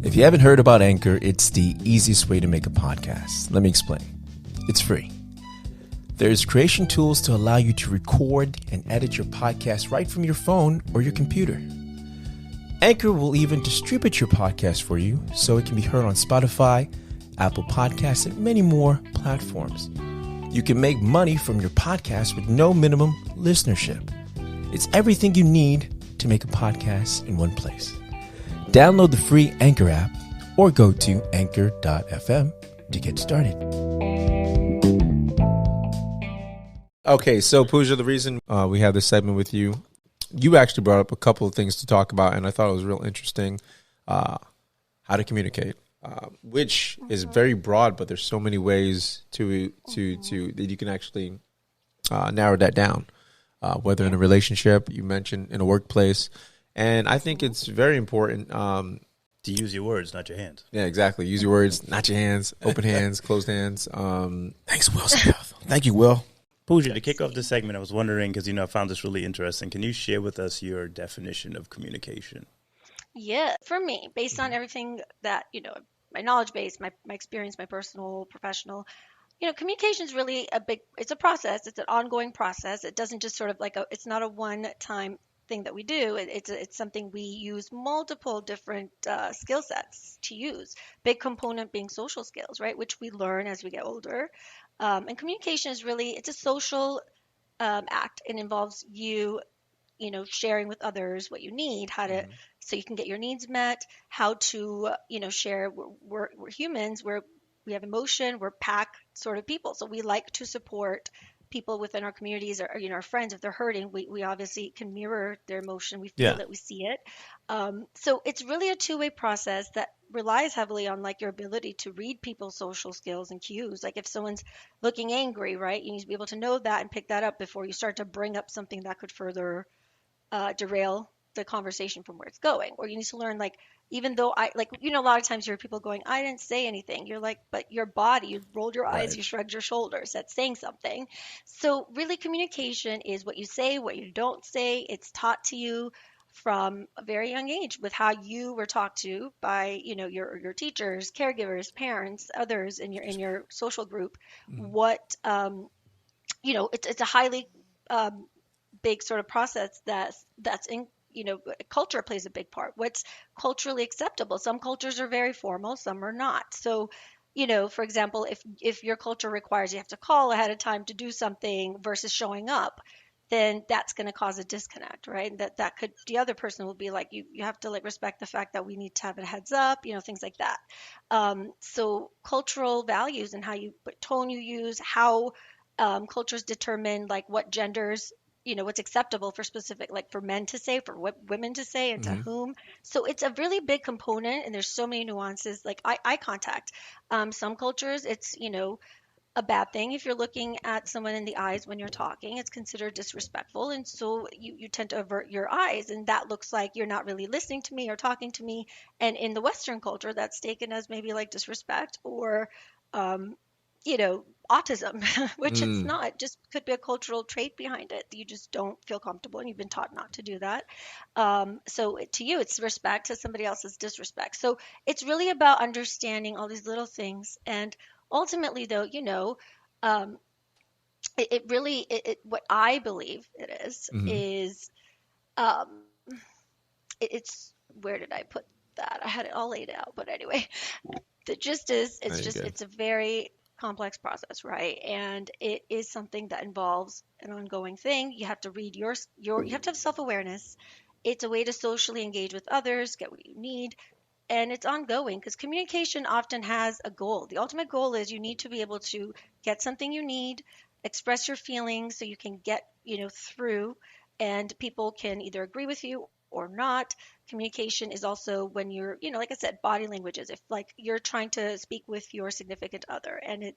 If you haven't heard about Anchor, it's the easiest way to make a podcast. Let me explain. It's free. There's creation tools to allow you to record and edit your podcast right from your phone or your computer. Anchor will even distribute your podcast for you so it can be heard on Spotify, Apple Podcasts, and many more platforms. You can make money from your podcast with no minimum listenership. It's everything you need to make a podcast in one place. Download the free Anchor app or go to anchor.fm to get started. Okay, so Puja, the reason we have this segment with you, you actually brought up a couple of things to talk about, and I thought it was real interesting how to communicate, which is very broad, but there's so many ways to that you can actually narrow that down, whether in a relationship, you mentioned in a workplace. And I think it's very important to use your words, not your hands. Yeah, exactly. Use your words, not your hands. Open hands, closed hands. Thanks, Will Smith. Thank you, Will. Puja, to kick off this segment, I was wondering, because, I found this really interesting. Can you share with us your definition of communication? Yeah, for me, based on everything that, my knowledge base, my experience, my personal, professional, communication is really it's a process. It's an ongoing process. It doesn't just sort of it's not a one-time thing that we do. It's something we use multiple different skill sets to use. Big component being social skills, right? Which we learn as we get older. And communication is really, it's a social act. It involves you, sharing with others what you need, how to, so you can get your needs met, how to, share. We're humans, we have emotion, we're pack sort of people. So we like to support people within our communities or our friends. If they're hurting, we obviously can mirror their emotion. We feel it, we see it. So it's really a two-way process that relies heavily on your ability to read people's social skills and cues. Like if someone's looking angry, right, you need to be able to know that and pick that up before you start to bring up something that could further derail the conversation from where it's going. Or you need to learn even though a lot of times you hear people going, I didn't say anything. You're like, but your body, you rolled your eyes, you shrugged your shoulders. That's saying something. So really communication is what you say, what you don't say. It's taught to you from a very young age with how you were talked to by, your teachers, caregivers, parents, others in your social group. What, it's a highly big sort of process that's in, culture plays a big part. What's culturally acceptable? Some cultures are very formal, some are not. So, for example, if your culture requires you have to call ahead of time to do something versus showing up, then that's going to cause a disconnect, right? That could, the other person will be like, you have to respect the fact that we need to have a heads up, things like that. So cultural values and what tone you use, how cultures determine what genders, what's acceptable for specific, for men to say, for women to say, and to whom. So it's a really big component, and there's so many nuances, eye contact. Some cultures, it's, a bad thing. If you're looking at someone in the eyes when you're talking, it's considered disrespectful. And so you tend to avert your eyes, and that looks like you're not really listening to me or talking to me. And in the Western culture, that's taken as maybe disrespect or, autism, which it's not. It just could be a cultural trait behind it. You just don't feel comfortable and you've been taught not to do that. So to you, it's respect. To somebody else, it's disrespect. So it's really about understanding all these little things. And ultimately, though, it really, what I believe it is it's, where did I put that? I had it all laid out, but anyway, the gist is, it's a very complex process, right? And it is something that involves an ongoing thing. You have to read you have to have self-awareness. It's a way to socially engage with others, get what you need. And it's ongoing because communication often has a goal. The ultimate goal is you need to be able to get something you need, express your feelings so you can get, through, and people can either agree with you or not. Communication is also when you're, like I said, body languages. If you're trying to speak with your significant other and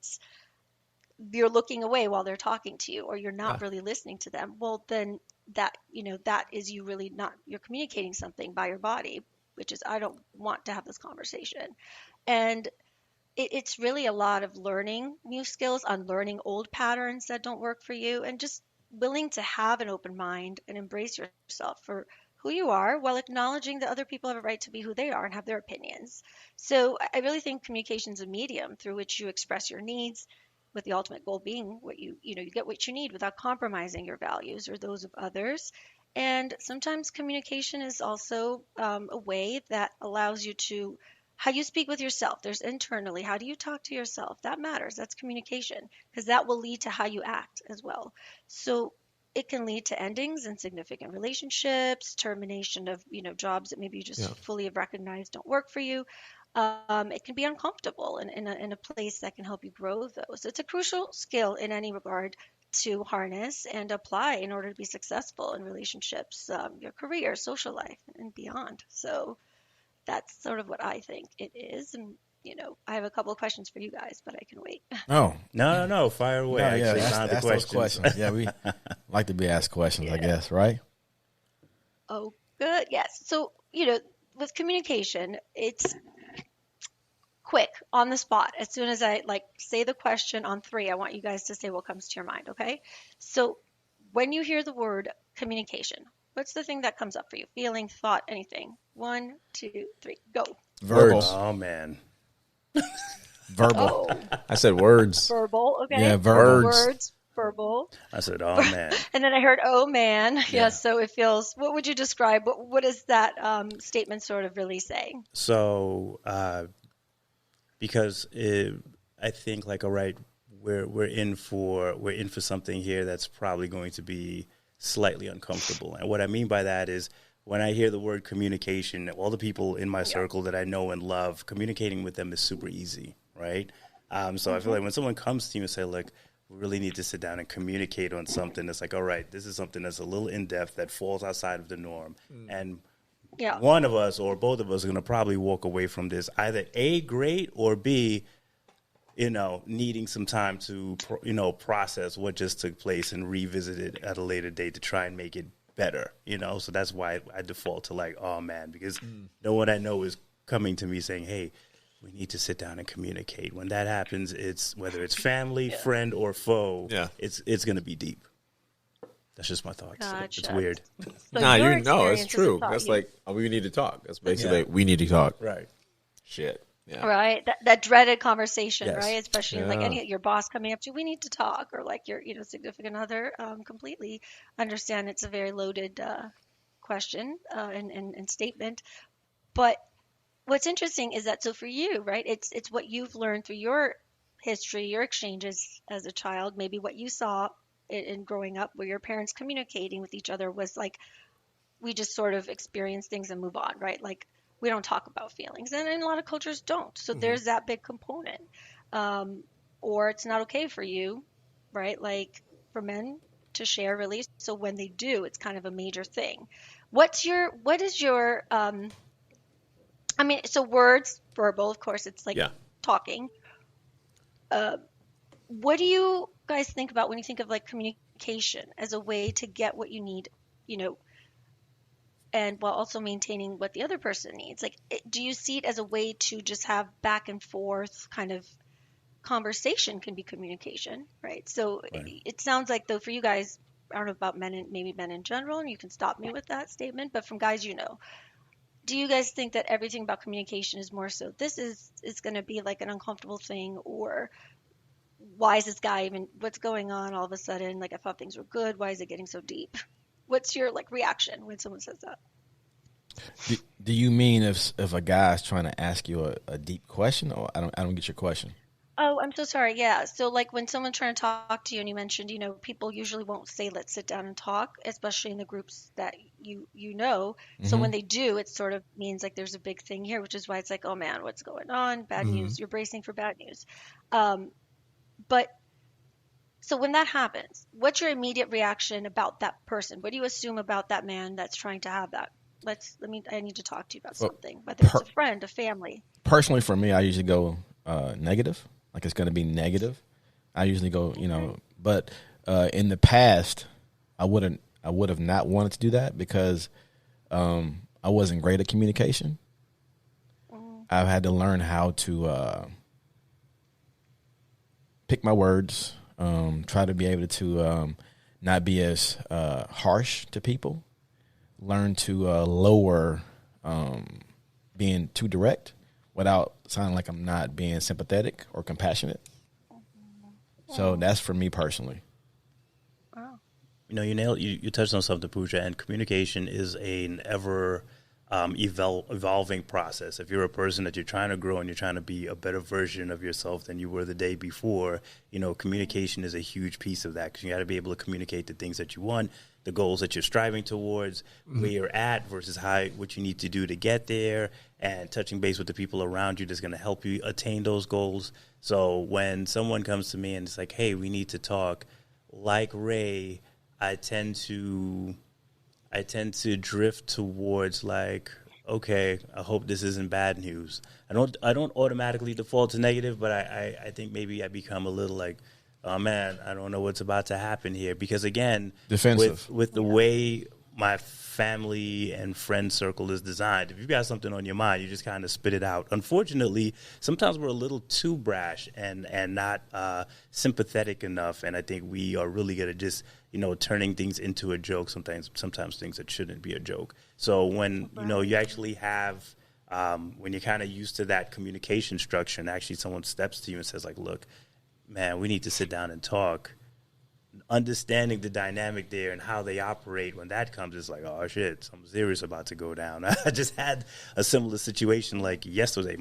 you're looking away while they're talking to you, or you're not really listening to them, well, then that, that is you really not, you're communicating something by your body, which is, I don't want to have this conversation. And it's really a lot of learning new skills, unlearning old patterns that don't work for you, and just willing to have an open mind and embrace yourself for who you are while acknowledging that other people have a right to be who they are and have their opinions. So I really think communication is a medium through which you express your needs, with the ultimate goal being what you get what you need without compromising your values or those of others. And sometimes communication is also a way that allows you to how you speak with yourself. There's internally, how do you talk to yourself? That matters. That's communication, because that will lead to how you act as well. So it can lead to endings in significant relationships, termination of jobs that maybe you just fully have recognized don't work for you. It can be uncomfortable in a place that can help you grow those. It's a crucial skill in any regard to harness and apply in order to be successful in relationships, your career, social life, and beyond. So that's sort of what I think it is. And, I have a couple of questions for you guys, but I can wait. Oh. No. Fire away. No, yeah, Ask those questions. Yeah, we like to be asked questions, I guess, right? Oh, good. Yes. So, with communication, it's quick, on the spot. As soon as I say the question on 3, I want you guys to say what comes to your mind, okay? So when you hear the word communication, what's the thing that comes up for you? Feeling, thought, anything? 1, 2, 3, go. Verbal. Oh, man. Verbal. Oh, I said words. verbal, okay. Yeah, verbal. Words, verbal. I said, oh, man. And then I heard, oh, man. Yeah, so it feels, what would you describe? What is that statement sort of really saying? So, because I think all right, we're in for something here that's probably going to be slightly uncomfortable. And what I mean by that is when I hear the word communication, all the people in my circle that I know and love, communicating with them is super easy, right? So I feel like when someone comes to you and say, look, we really need to sit down and communicate on something, it's like, all right, this is something that's a little in-depth that falls outside of the norm. And one of us or both of us are going to probably walk away from this either A, great, or B, needing some time to, process what just took place and revisit it at a later date to try and make it better, So that's why I default to oh, man, because no one I know is coming to me saying, hey, we need to sit down and communicate. When that happens, it's whether it's family, friend, or foe, it's going to be deep. That's just my thoughts. Gotcha. It's weird. So No, it's true. That's we need to talk. That's basically we need to talk. Right. Shit. Yeah. Right. That dreaded conversation, Yes. right? Especially your boss coming up to you, we need to talk, or your significant other. Completely understand it's a very loaded question and statement. But what's interesting is that, so for you, right, it's what you've learned through your history, your exchanges as a child, maybe what you saw in growing up, where your parents communicating with each other was we just sort of experience things and move on, right? We don't talk about feelings, and a lot of cultures don't. So there's that big component. Or it's not okay for you, right? For men to share, really. So when they do, it's kind of a major thing. What is your so words, verbal, of course, it's talking. What do you guys think about when you think of communication as a way to get what you need, and while also maintaining what the other person needs? Do you see it as a way to just have back and forth kind of conversation can be communication, right? So it sounds like, though, for you guys, I don't know about men and maybe men in general, and you can stop me with that statement, but from guys, do you guys think that everything about communication is more so this is going to be an uncomfortable thing, or why is this guy even, what's going on all of a sudden? I thought things were good. Why is it getting so deep? What's your reaction when someone says that? Do you mean if a guy's trying to ask you a deep question, or I don't get your question? Oh, I'm so sorry. Yeah. So when someone's trying to talk to you and you mentioned, people usually won't say, let's sit down and talk, especially in the groups that you know. So when they do, it sort of means there's a big thing here, which is why it's oh man, what's going on? Bad news. You're bracing for bad news. But so when that happens, what's your immediate reaction about that person? What do you assume about that man that's trying to have that? I need to talk to you about something, whether it's a friend, a family. Personally, for me, I usually go negative. It's going to be negative. I usually go, but in the past, I would have not wanted to do that because I wasn't great at communication. I've had to learn how to pick my words, try to be able to not be as harsh to people, learn to lower being too direct without sounding like I'm not being sympathetic or compassionate. So that's for me personally. Wow. You touched on something, Puja, and communication is an ever evolving process. If you're a person that you're trying to grow and you're trying to be a better version of yourself than you were the day before, communication is a huge piece of that, because you got to be able to communicate the things that you want, the goals that you're striving towards, where you're at versus what you need to do to get there, and touching base with the people around you that's going to help you attain those goals. So when someone comes to me and it's like, hey, we need to talk, like Ray, I tend to drift towards like, okay, I hope this isn't bad news. I don't automatically default to negative, but I think maybe I become a little like, oh man, I don't know what's about to happen here. Because again, defensive with the way my family and friend circle is designed, if you've got something on your mind, you just kind of spit it out. Unfortunately, sometimes we're a little too brash and not sympathetic enough. And I think we are really good at just, turning things into a joke, sometimes things that shouldn't be a joke. So when, you actually have, when you're kind of used to that communication structure and actually someone steps to you and says like, look, man, we need to sit down and talk, understanding the dynamic there and how they operate, when that comes, it's like, oh shit, something serious about to go down. I just had a similar situation like yesterday.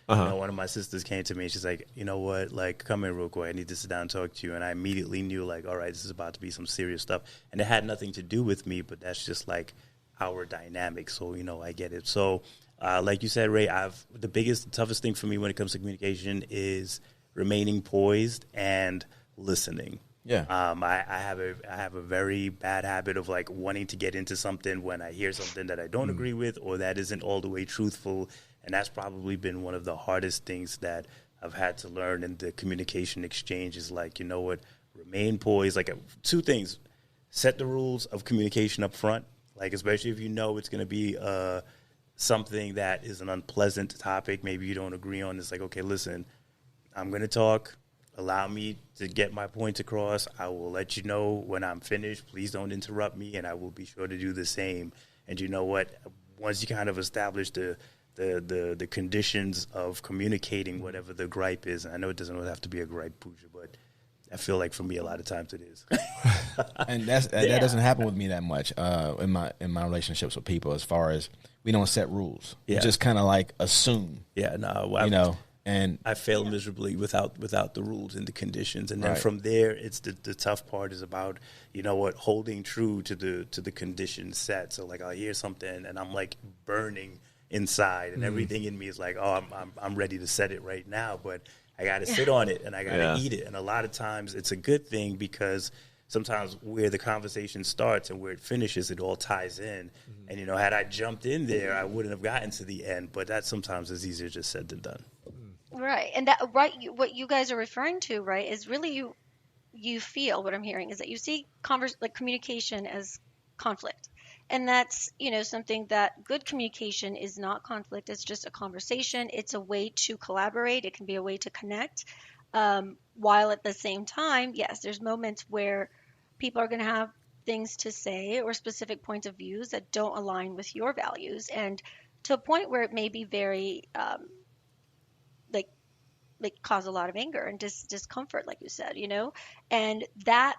One of my sisters came to me and she's like, you know what, like, come here real quick, I need to sit down and talk to you. And I immediately knew like, all right, this is about to be some serious stuff. And it had nothing to do with me, but that's just like our dynamic. So, I get it. So like you said, Ray, the toughest thing for me when it comes to communication is remaining poised and listening. Yeah. I have a very bad habit of like wanting to get into something when I hear something that I don't agree with or that isn't all the way truthful. And that's probably been one of the hardest things that I've had to learn in the communication exchange is like, you know what, remain poised. Like two things, set the rules of communication up front. Like, especially if it's going to be something that is an unpleasant topic, maybe you don't agree on. It's like, okay, listen, I'm going to talk. Allow me to get my points across. I will let you know when I'm finished. Please don't interrupt me, and I will be sure to do the same. And you know what? Once you kind of establish the conditions of communicating whatever the gripe is, and I know it doesn't have to be a gripe, Puja, but I feel like for me a lot of times it is. And that doesn't happen with me that much in my relationships with people, as far as we don't set rules. We just kind of like assume. Yeah, no, and I fail miserably without the rules and the conditions. And then from there, it's the tough part is about, holding true to the conditions set. So like I'll hear something and I'm like burning inside and everything in me is like, oh, I'm ready to set it right now, but I got to sit on it and I got to eat it. And a lot of times it's a good thing, because sometimes where the conversation starts and where it finishes, it all ties in. And, had I jumped in there, I wouldn't have gotten to the end. But that sometimes is easier just said than done. Right. And what you guys are referring to, right, is really you feel, what I'm hearing is that you see communication as conflict. And that's, something that good communication is not conflict. It's just a conversation. It's a way to collaborate. It can be a way to connect. While at the same time, yes, there's moments where people are going to have things to say or specific points of views that don't align with your values. And to a point where it may be very, like cause a lot of anger and discomfort, like you said, and that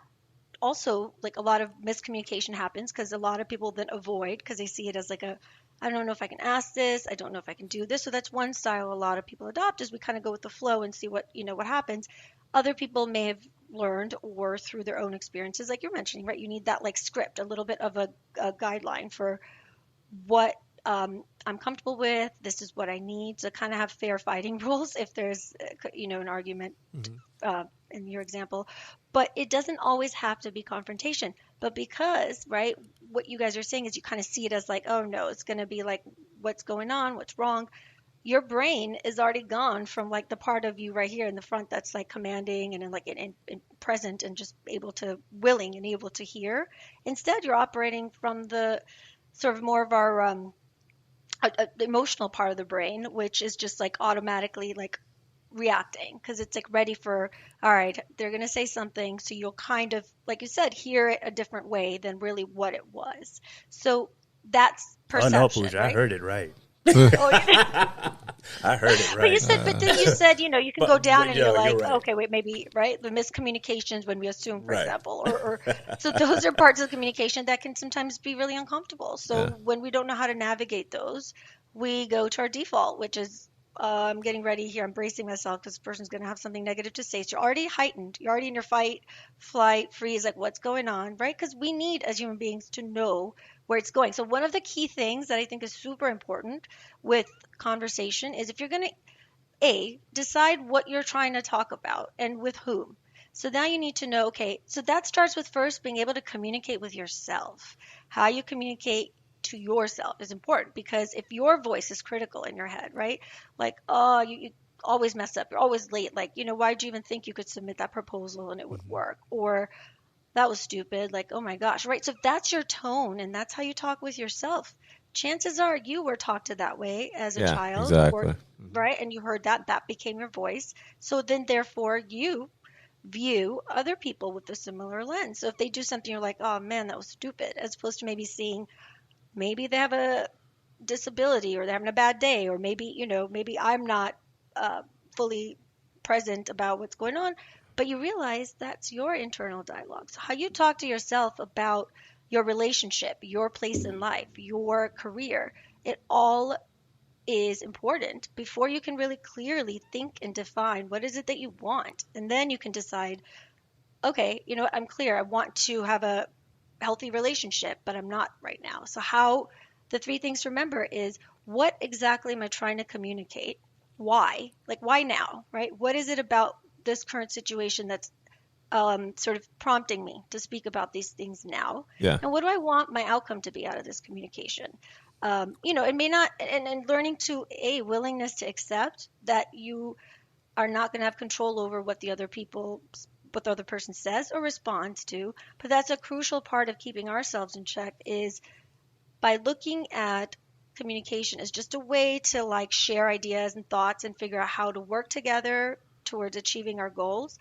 also, like, a lot of miscommunication happens because a lot of people then avoid because they see it as like I don't know if I can ask this, I don't know if I can do this. So that's one style a lot of people adopt, is we kind of go with the flow and see what happens. Other people may have learned, or through their own experiences, like you're mentioning, right, you need that like script, a little bit of a guideline for what I'm comfortable with. This is what I need to kind of have fair fighting rules if there's, an argument in your example. But it doesn't always have to be confrontation. But because, right, what you guys are saying is you kind of see it as like, oh no, it's going to be like, what's going on? What's wrong? Your brain is already gone from like the part of you right here in the front that's like commanding and like in present and just willing and able to hear. Instead, you're operating from the sort of more of our the emotional part of the brain, which is just like automatically like reacting, because it's like ready for, all right, they're going to say something. So you'll kind of, like you said, hear it a different way than really what it was. So that's perception. Oh, no, Puja, right? I heard it right. Oh, yeah. I heard it right. But you said, but then you said, you can go down and you're like, right. okay, wait, maybe, right? The miscommunications when we assume, for Right. example, or so those are parts of the communication that can sometimes be really uncomfortable. So when we don't know how to navigate those, we go to our default, which is, I'm getting ready here. I'm bracing myself because this person's going to have something negative to say. So you're already heightened. You're already in your fight, flight, freeze, like what's going on, right? Because we need, as human beings, to know where it's going. So one of the key things that I think is super important with conversation is if you're going to decide what you're trying to talk about and with whom. So now you need to know, okay, so that starts with first being able to communicate with yourself. How you communicate to yourself is important, because if your voice is critical in your head, right? Like, oh, you always mess up. You're always late. Like, why'd you even think you could submit that proposal and it would work? Or that was stupid. Like, oh my gosh, right? So if that's your tone and that's how you talk with yourself, chances are you were taught to that way as a child. Exactly. Right? And you heard that became your voice. So then therefore you view other people with a similar lens. So if they do something, you're like, oh man, that was stupid, as opposed to maybe seeing, maybe they have a disability or they're having a bad day, or maybe, maybe I'm not fully present about what's going on, but you realize that's your internal dialogue. So how you talk to yourself about your relationship, your place in life, your career, it all is important before you can really clearly think and define what is it that you want. And then you can decide, okay, I'm clear. I want to have a healthy relationship, but I'm not right now. So the three things to remember is, what exactly am I trying to communicate? Why? Like, why now, right? What is it about this current situation that's sort of prompting me to speak about these things now? Yeah. And what do I want my outcome to be out of this communication? It may not, and learning to willingness to accept that you are not going to have control over what the other person says or responds to. But that's a crucial part of keeping ourselves in check, is by looking at communication as just a way to like share ideas and thoughts and figure out how to work together towards achieving our goals.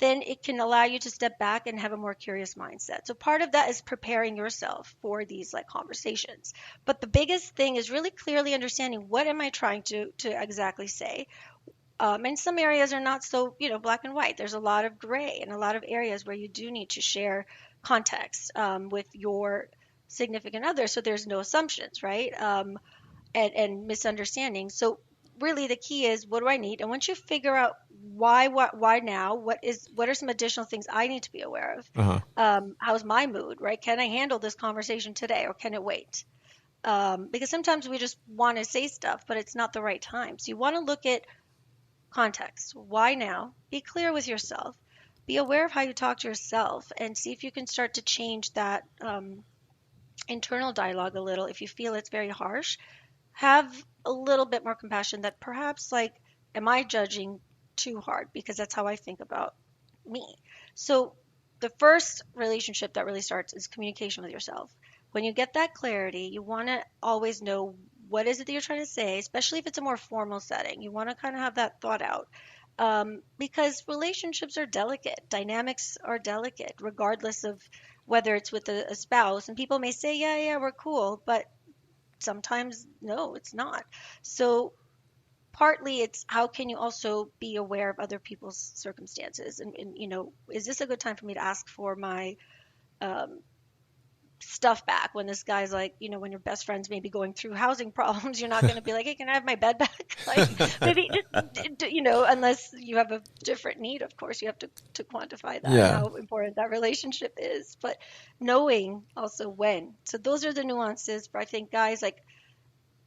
Then it can allow you to step back and have a more curious mindset. So part of that is preparing yourself for these like conversations. But the biggest thing is really clearly understanding, what am I trying to exactly say? And some areas are not so, black and white. There's a lot of gray and a lot of areas where you do need to share context with your significant other, so there's no assumptions, right? And misunderstandings. So really the key is, what do I need? And once you figure out why now, what are some additional things I need to be aware of? How's my mood, right? Can I handle this conversation today, or can it wait? Because sometimes we just want to say stuff, but it's not the right time. So you want to look at context. Why now? Be clear with yourself. Be aware of how you talk to yourself, and see if you can start to change that internal dialogue a little. If you feel it's very harsh, have a little bit more compassion that perhaps, like, am I judging too hard? Because that's how I think about me. So the first relationship that really starts is communication with yourself. When you get that clarity, you want to always know, what is it that you're trying to say, especially if it's a more formal setting. You want to kind of have that thought out. Because relationships are delicate. Dynamics are delicate, regardless of whether it's with a spouse. And people may say, yeah, we're cool, but sometimes, no, it's not. So partly it's, how can you also be aware of other people's circumstances? And is this a good time for me to ask for my stuff back, when this guy's like, when your best friend's maybe going through housing problems? You're not going to be like, hey, can I have my bed back? Like, maybe just, unless you have a different need, of course you have to quantify that, how important that relationship is. But knowing also when. So those are the nuances. But I think guys, like,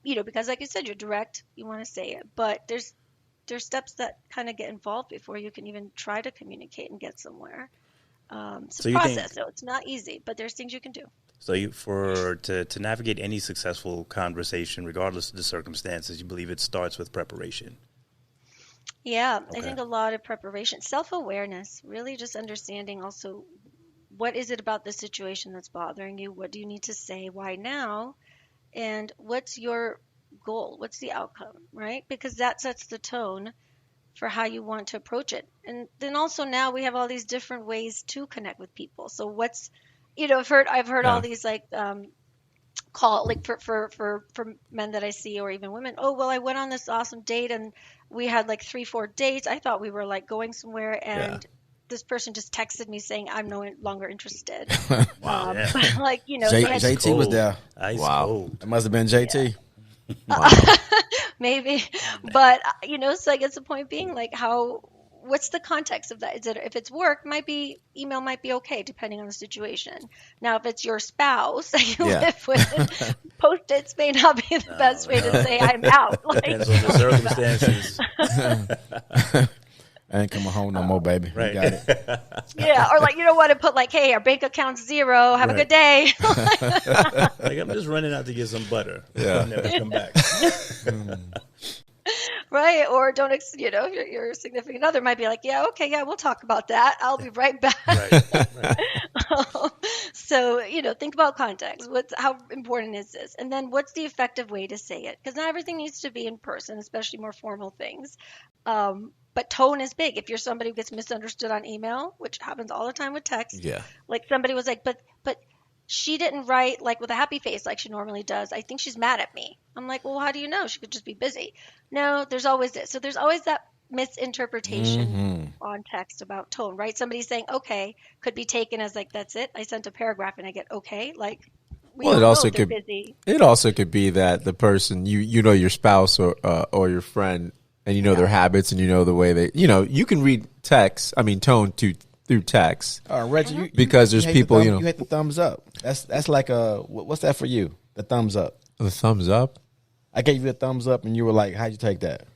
because like you said, you're direct, you want to say it, but there's steps that kind of get involved before you can even try to communicate and get somewhere. It's a process, so it's not easy, but there's things you can do. So to navigate any successful conversation, regardless of the circumstances, you believe it starts with preparation? Yeah, okay. I think a lot of preparation, self-awareness, really just understanding also, what is it about the situation that's bothering you? What do you need to say? Why now? And what's your goal? What's the outcome, right? Because that sets the tone for how you want to approach it. And then also now we have all these different ways to connect with people. So what's, I've heard all these like call like for men that I see or even women. Oh, well, I went on this awesome date and we had like 3-4 dates. I thought we were like going somewhere and this person just texted me saying I'm no longer interested. Wow. But like, JT was there. Ice Wow. cold. It must have been JT. Wow. Maybe, but so I guess the point being like what's the context of that? Is it, if it's work, email might be okay depending on the situation. Now, if it's your spouse that you live with, Post-its may not be the best way to say I'm out. Like, Depends on the circumstances. I ain't coming home no more, baby. Right. You got it. yeah, or like, you don't want to put like, hey, our bank account's 0. Have a good day. Like, I'm just running out to get some butter. Yeah. I'll never come back. Right, or don't, your significant other might be like, yeah, okay, yeah, we'll talk about that. I'll be right back. Right. So, think about context. How important is this? And then what's the effective way to say it? Because not everything needs to be in person, especially more formal things. But tone is big. If you're somebody who gets misunderstood on email, which happens all the time with text, like somebody was like, but she didn't write like with a happy face like she normally does. I think she's mad at me. I'm like, well, how do you know? She could just be busy. No, there's always this. So there's always that misinterpretation on text about tone, right? Somebody saying okay could be taken as like, that's it. I sent a paragraph and I get okay. Like, Well, it also could be that the person you know your spouse or your friend, and you know their habits, and you know the way they you can read tone through text. Reggie, because there's people you hit the thumbs up. That's like what's that for you? The thumbs up. The thumbs up. I gave you a thumbs up, and you were like, "How'd you take that?"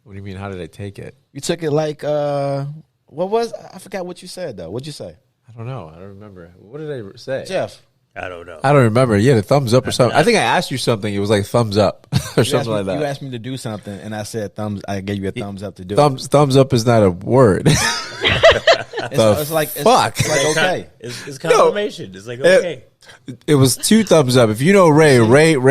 What do you mean? How did I take it? You took it like what was? I forgot what you said though. What'd you say? I don't know. I don't remember. What did I say? Jeff. I don't know. I don't remember. Yeah, the thumbs up or something. I think I asked you something. It was like thumbs up or something like that. You asked me to do something, and I said thumbs. I gave you a thumbs up to do it. Thumbs up is not a word. It's like fuck. It's like okay. It's confirmation. It's like okay. It was 2 thumbs up. If you know Ray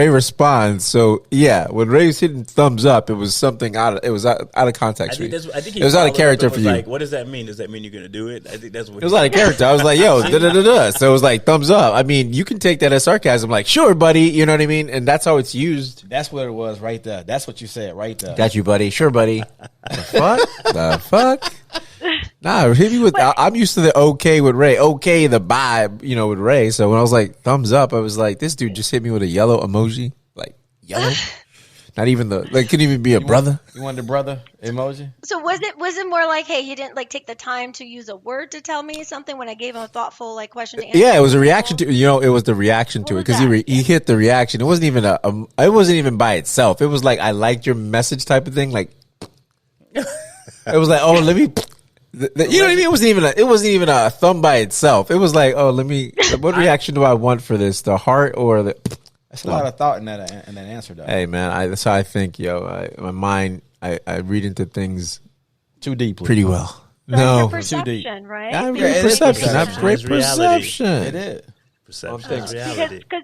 responds. So yeah, when Ray was hitting thumbs up, it was something out of context. I think it was out of character for you. Like, what does that mean? Does that mean you're gonna do it? I think that's what it was out of character. I was like, yo, da. So it was like thumbs up. I mean, you can take that as sarcasm, like, sure, buddy. You know what I mean? And that's how it's used. That's what it was right there. That's what you said right there. Got you, buddy. Sure, buddy. The fuck? Nah, hit me with. I'm used to the okay with Ray, okay the bye, with Ray. So when I was like thumbs up, I was like, this dude just hit me with a yellow emoji, like yellow. Not even couldn't even be a brother. You wanted the brother emoji? So was it more like, hey, he didn't like take the time to use a word to tell me something when I gave him a thoughtful like question to answer? Yeah, it was a reaction to it was the reaction to it because he hit the reaction. It wasn't even it wasn't even by itself. It was like I liked your message type of thing. Like it was like, oh, let me. You know what I mean? It wasn't even a thumb by itself. It was like, oh, let me. What reaction do I want for this? The heart or the? That's a lot of thought in that answer, though. Hey, man, that's how I think, my mind, I read into things too deeply, pretty well. So too deep, right? I have great perception. I have great perception. It is perception. Is reality. Because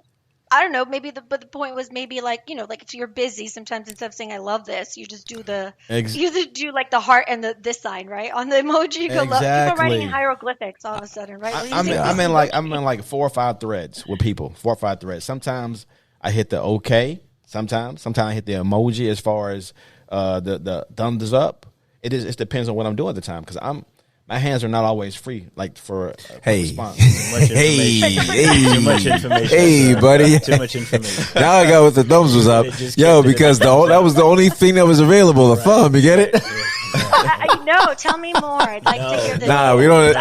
I don't know, maybe the point was maybe like, like if you're busy, sometimes instead of saying I love this, you just do do like the heart and this sign, right? On the emoji, you go people are writing in hieroglyphics all of a sudden, right? I'm in like 4 or 5 threads with people, 4 or 5 threads. Sometimes I hit the okay. Sometimes I hit the emoji as far as the thumbs up. It depends on what I'm doing at the time because my hands are not always free, like for response. Too much information. Hey, buddy. Too much information. Now I got what the thumbs was up. Yo, because that was the only thing that was available. The thumb, you get it? No, tell me more. I'd like to hear this. Nah, we don't.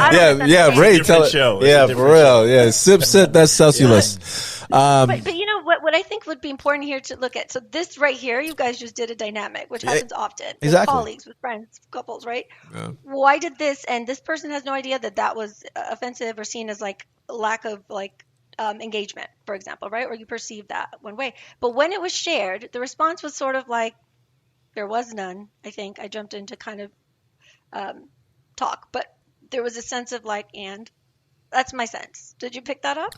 Yeah, Ray, tell it. Yeah, for real. Yeah, set that Celsius. But you know what I think would be important here to look at. So this right here, you guys just did a dynamic, which happens often with colleagues, with friends, couples, right? Yeah. Why did this? And this person has no idea that was offensive or seen as like lack of like engagement, for example, right? Or you perceive that one way. But when it was shared, the response was sort of like there was none. I think I jumped into kind of talk, but there was a sense of like, and that's my sense. Did you pick that up?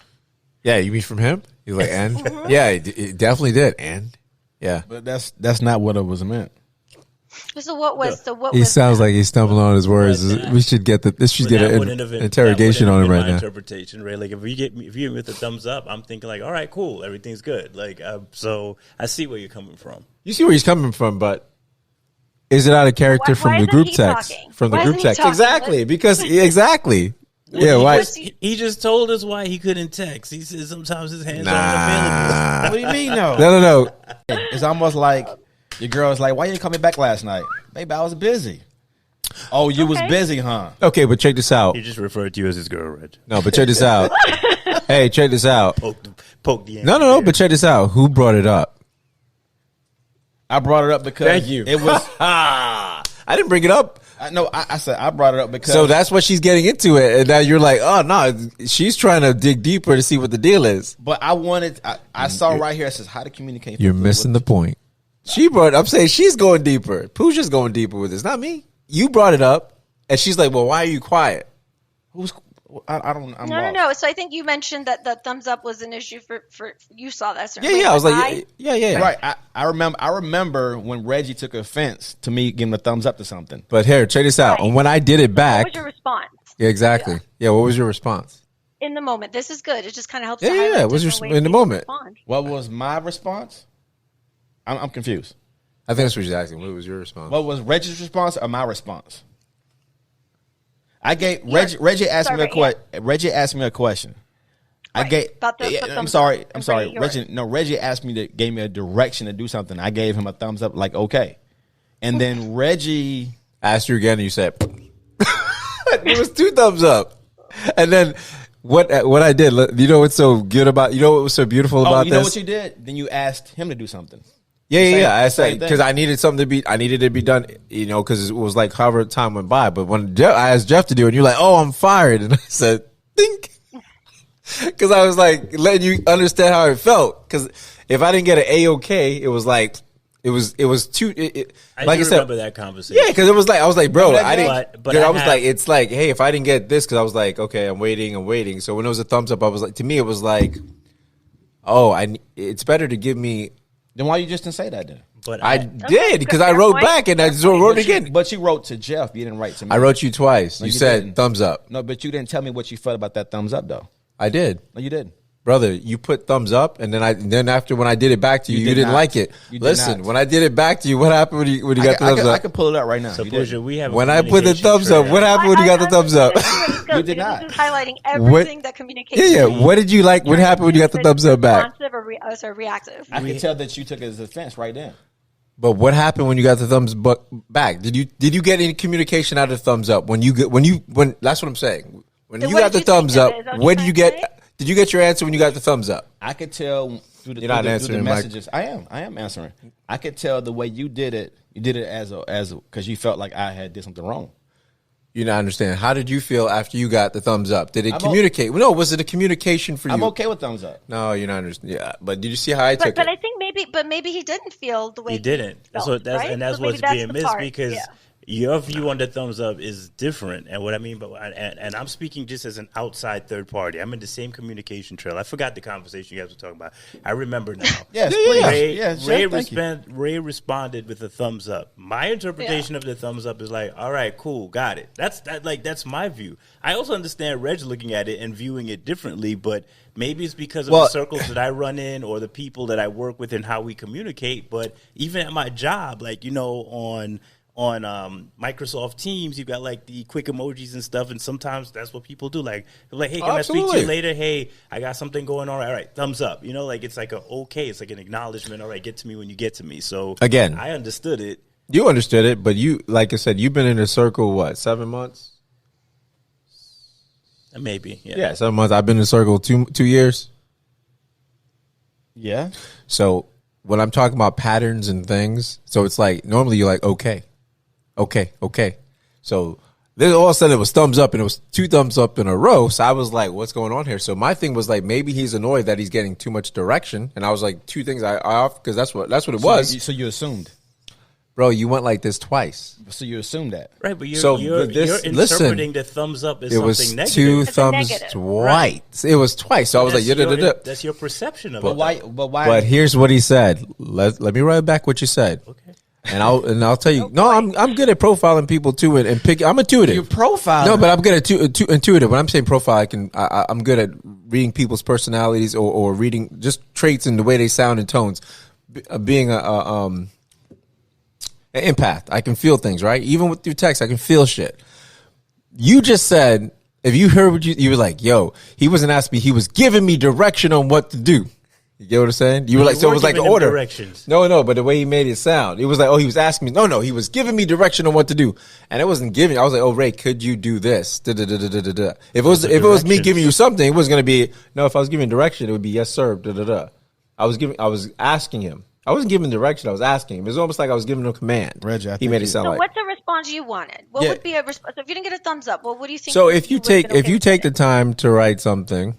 Yeah, you mean from him? You're like, and? Yeah, it definitely did. And? Yeah. But that's not what it was meant. So what was? He sounds like he's stumbling on his words. We should get this. Should get an interrogation on him right now. Interpretation, right? Like if you get me with the thumbs up, I'm thinking like, all right, cool, everything's good. Like, so I see where you're coming from. You see where he's coming from, but is it out of character from the group text? From the group text, exactly. Because exactly. Yeah, why? He just told us why he couldn't text. He says sometimes his hands aren't available. What do you mean, no? No. It's almost like your girl's like, why you didn't call me back last night? Baby, I was busy. Oh, you was busy, huh? Okay, but check this out. He just referred to you as his girl, Reg. No, but check this out. Hey, check this out. Poke the No, but check this out. Who brought it up? I brought it up because Thank you. It was. I didn't bring it up. I said I brought it up because. So that's what she's getting into it, and now you're like, oh no, she's trying to dig deeper to see what the deal is. But I saw right here. It says how to communicate. You're missing the point. She brought it up, saying she's going deeper. Puja's going deeper with this, not me. You brought it up, and she's like, well, why are you quiet? I don't. I'm No. So I think you mentioned that the thumbs up was an issue for you saw that. Certainly. Yeah. I was like, yeah. Right. I remember when Reggie took offense to me giving a thumbs up to something. But here, check this out. Right. And when I did it back, what was your response? Yeah, exactly. Yeah. What was your response? In the moment, this is good. It just kind of helps. Yeah. What was your in the moment? Respond. What was my response? I'm confused. I think that's what she's asking. What was your response? What was Reggie's response or my response? I gave Reggie asked me a question. Reggie asked me a question. Right. I'm sorry. Reggie asked me gave me a direction to do something. I gave him a thumbs up, like okay. And then Reggie asked you again, and you said it was 2 thumbs up. And then what I did? You know what's so good about? You know what was so beautiful about this? You know what you did? Then you asked him to do something. Yeah. I said because I needed something to be. I needed it to be done. You know, because it was like however time went by. But when I asked Jeff to do it, and you're like, "Oh, I'm fired," and I said, "Think," because I was like letting you understand how it felt. Because if I didn't get an A-OK, it was like it was too. Like I said, remember that conversation. Yeah, because it was like I was like, bro, I didn't. But I was like, it's like, hey, if I didn't get this, because I was like, okay, I'm waiting. So when it was a thumbs up, I was like, to me, it was like, oh, it's better to give me. Then why you just didn't say that then? But I did because I wrote back and I just wrote again. But you wrote to Jeff. You didn't write to me. I wrote you twice. No, you said didn't. Thumbs up. No, but you didn't tell me what you felt about that thumbs up though. I did. No, you didn't. Brother, you put thumbs up, and then after when I did it back to you, you didn't like it. Listen, when I did it back to you, what happened when you got the thumbs up? I can pull it up right now. So Puja, we have when I put the thumbs up, what happened when you got the thumbs up? You did not. This is highlighting everything that communication. Yeah. What did you like? What happened when you got the thumbs up back? Responsive or reactive? I can tell that you took it as a offense right then. But what happened when you got the thumbs back? Did you get any communication out of the thumbs up when that's what I'm saying. When you got the thumbs up, what did you get? Did you get your answer when you got the thumbs up? I could tell through the messages. I am answering. I could tell the way you did it. You did it as because you felt like I did something wrong. You not understand. How did you feel after you got the thumbs up? Did it communicate? No, was it a communication for you? I'm okay with thumbs up. No, you're not understand. Yeah, but did you see how I took it? But I think maybe he didn't feel the way he didn't. That's what's being missed because. Yeah. Your view on the thumbs up is different, and what I mean, and I'm speaking just as an outside third party. I'm in the same communication trail. I forgot the conversation you guys were talking about. I remember now. Yes, Ray responded with a thumbs up. My interpretation of the thumbs up is like, all right, cool, got it. That's my view. I also understand Reg looking at it and viewing it differently, but maybe it's because of the circles that I run in or the people that I work with and how we communicate. But even at my job, on Microsoft Teams, you've got like the quick emojis and stuff, and sometimes that's what people do. Like, hey, can I speak to you later? Hey, I got something going on. All right, thumbs up. You know, like it's like it's like an acknowledgement. All right, get to me when you get to me. So again, I understood it. You understood it, but you, like I said, you've been in a circle, what, 7 months? Maybe, yeah. 7 months. I've been in a circle 2 years. Yeah. So when I'm talking about patterns and things, so it's like normally you're like, okay. So then all of a sudden it was thumbs up, and it was 2 thumbs up in a row. So I was like, what's going on here? So my thing was like, maybe he's annoyed that he's getting too much direction. And I was like, 2 things I off because that's what it was. So you assumed. Bro, you went like this twice. So you assume that. Right, but you're interpreting the thumbs up as something negative. It was 2 thumbs twice. Right. It was twice. So I was like, that's your perception of it. But why? But here's what he said. Let me write back what you said. Okay. And I'll tell you, no, I'm good at profiling people too, and pick. I'm intuitive. You profile. No, but I'm good at intuitive. When I'm saying profile, I'm good at reading people's personalities or reading just traits in the way they sound and tones. Being an empath, I can feel things, right? Even with your text, I can feel shit. You just said, if you heard what you were like, yo, he wasn't asking me, he was giving me direction on what to do. You get what I'm saying? You were like, so it was like an order. Directions. No, but the way he made it sound, it was like, oh, he was asking me. No, he was giving me direction on what to do, and it wasn't giving. I was like, oh, Ray, could you do this? If it was me giving you something, it wasn't going to be no. If I was giving direction, it would be yes, sir. I was asking him. I wasn't giving direction. I was asking him. It was almost like I was giving him a command. Reggie, he made it sound so like. What's the response you wanted? What would be a response? So if you didn't get a thumbs up, well, what do you think? So if you take the time to write something.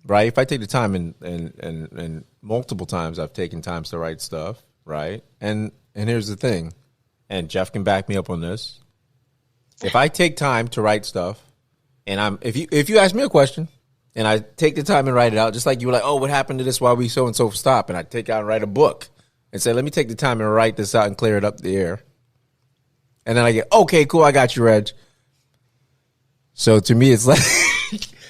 Right, if I take the time and multiple times I've taken times to write stuff, right? And here's the thing, and Jeff can back me up on this. If I take time to write stuff, and if you ask me a question, and I take the time and write it out, just like you were like, oh, what happened to this? Why we so and so stop? And I take out and write a book and say, let me take the time and write this out and clear it up the air. And then I get, okay, cool, I got you, Reg. So to me, it's like.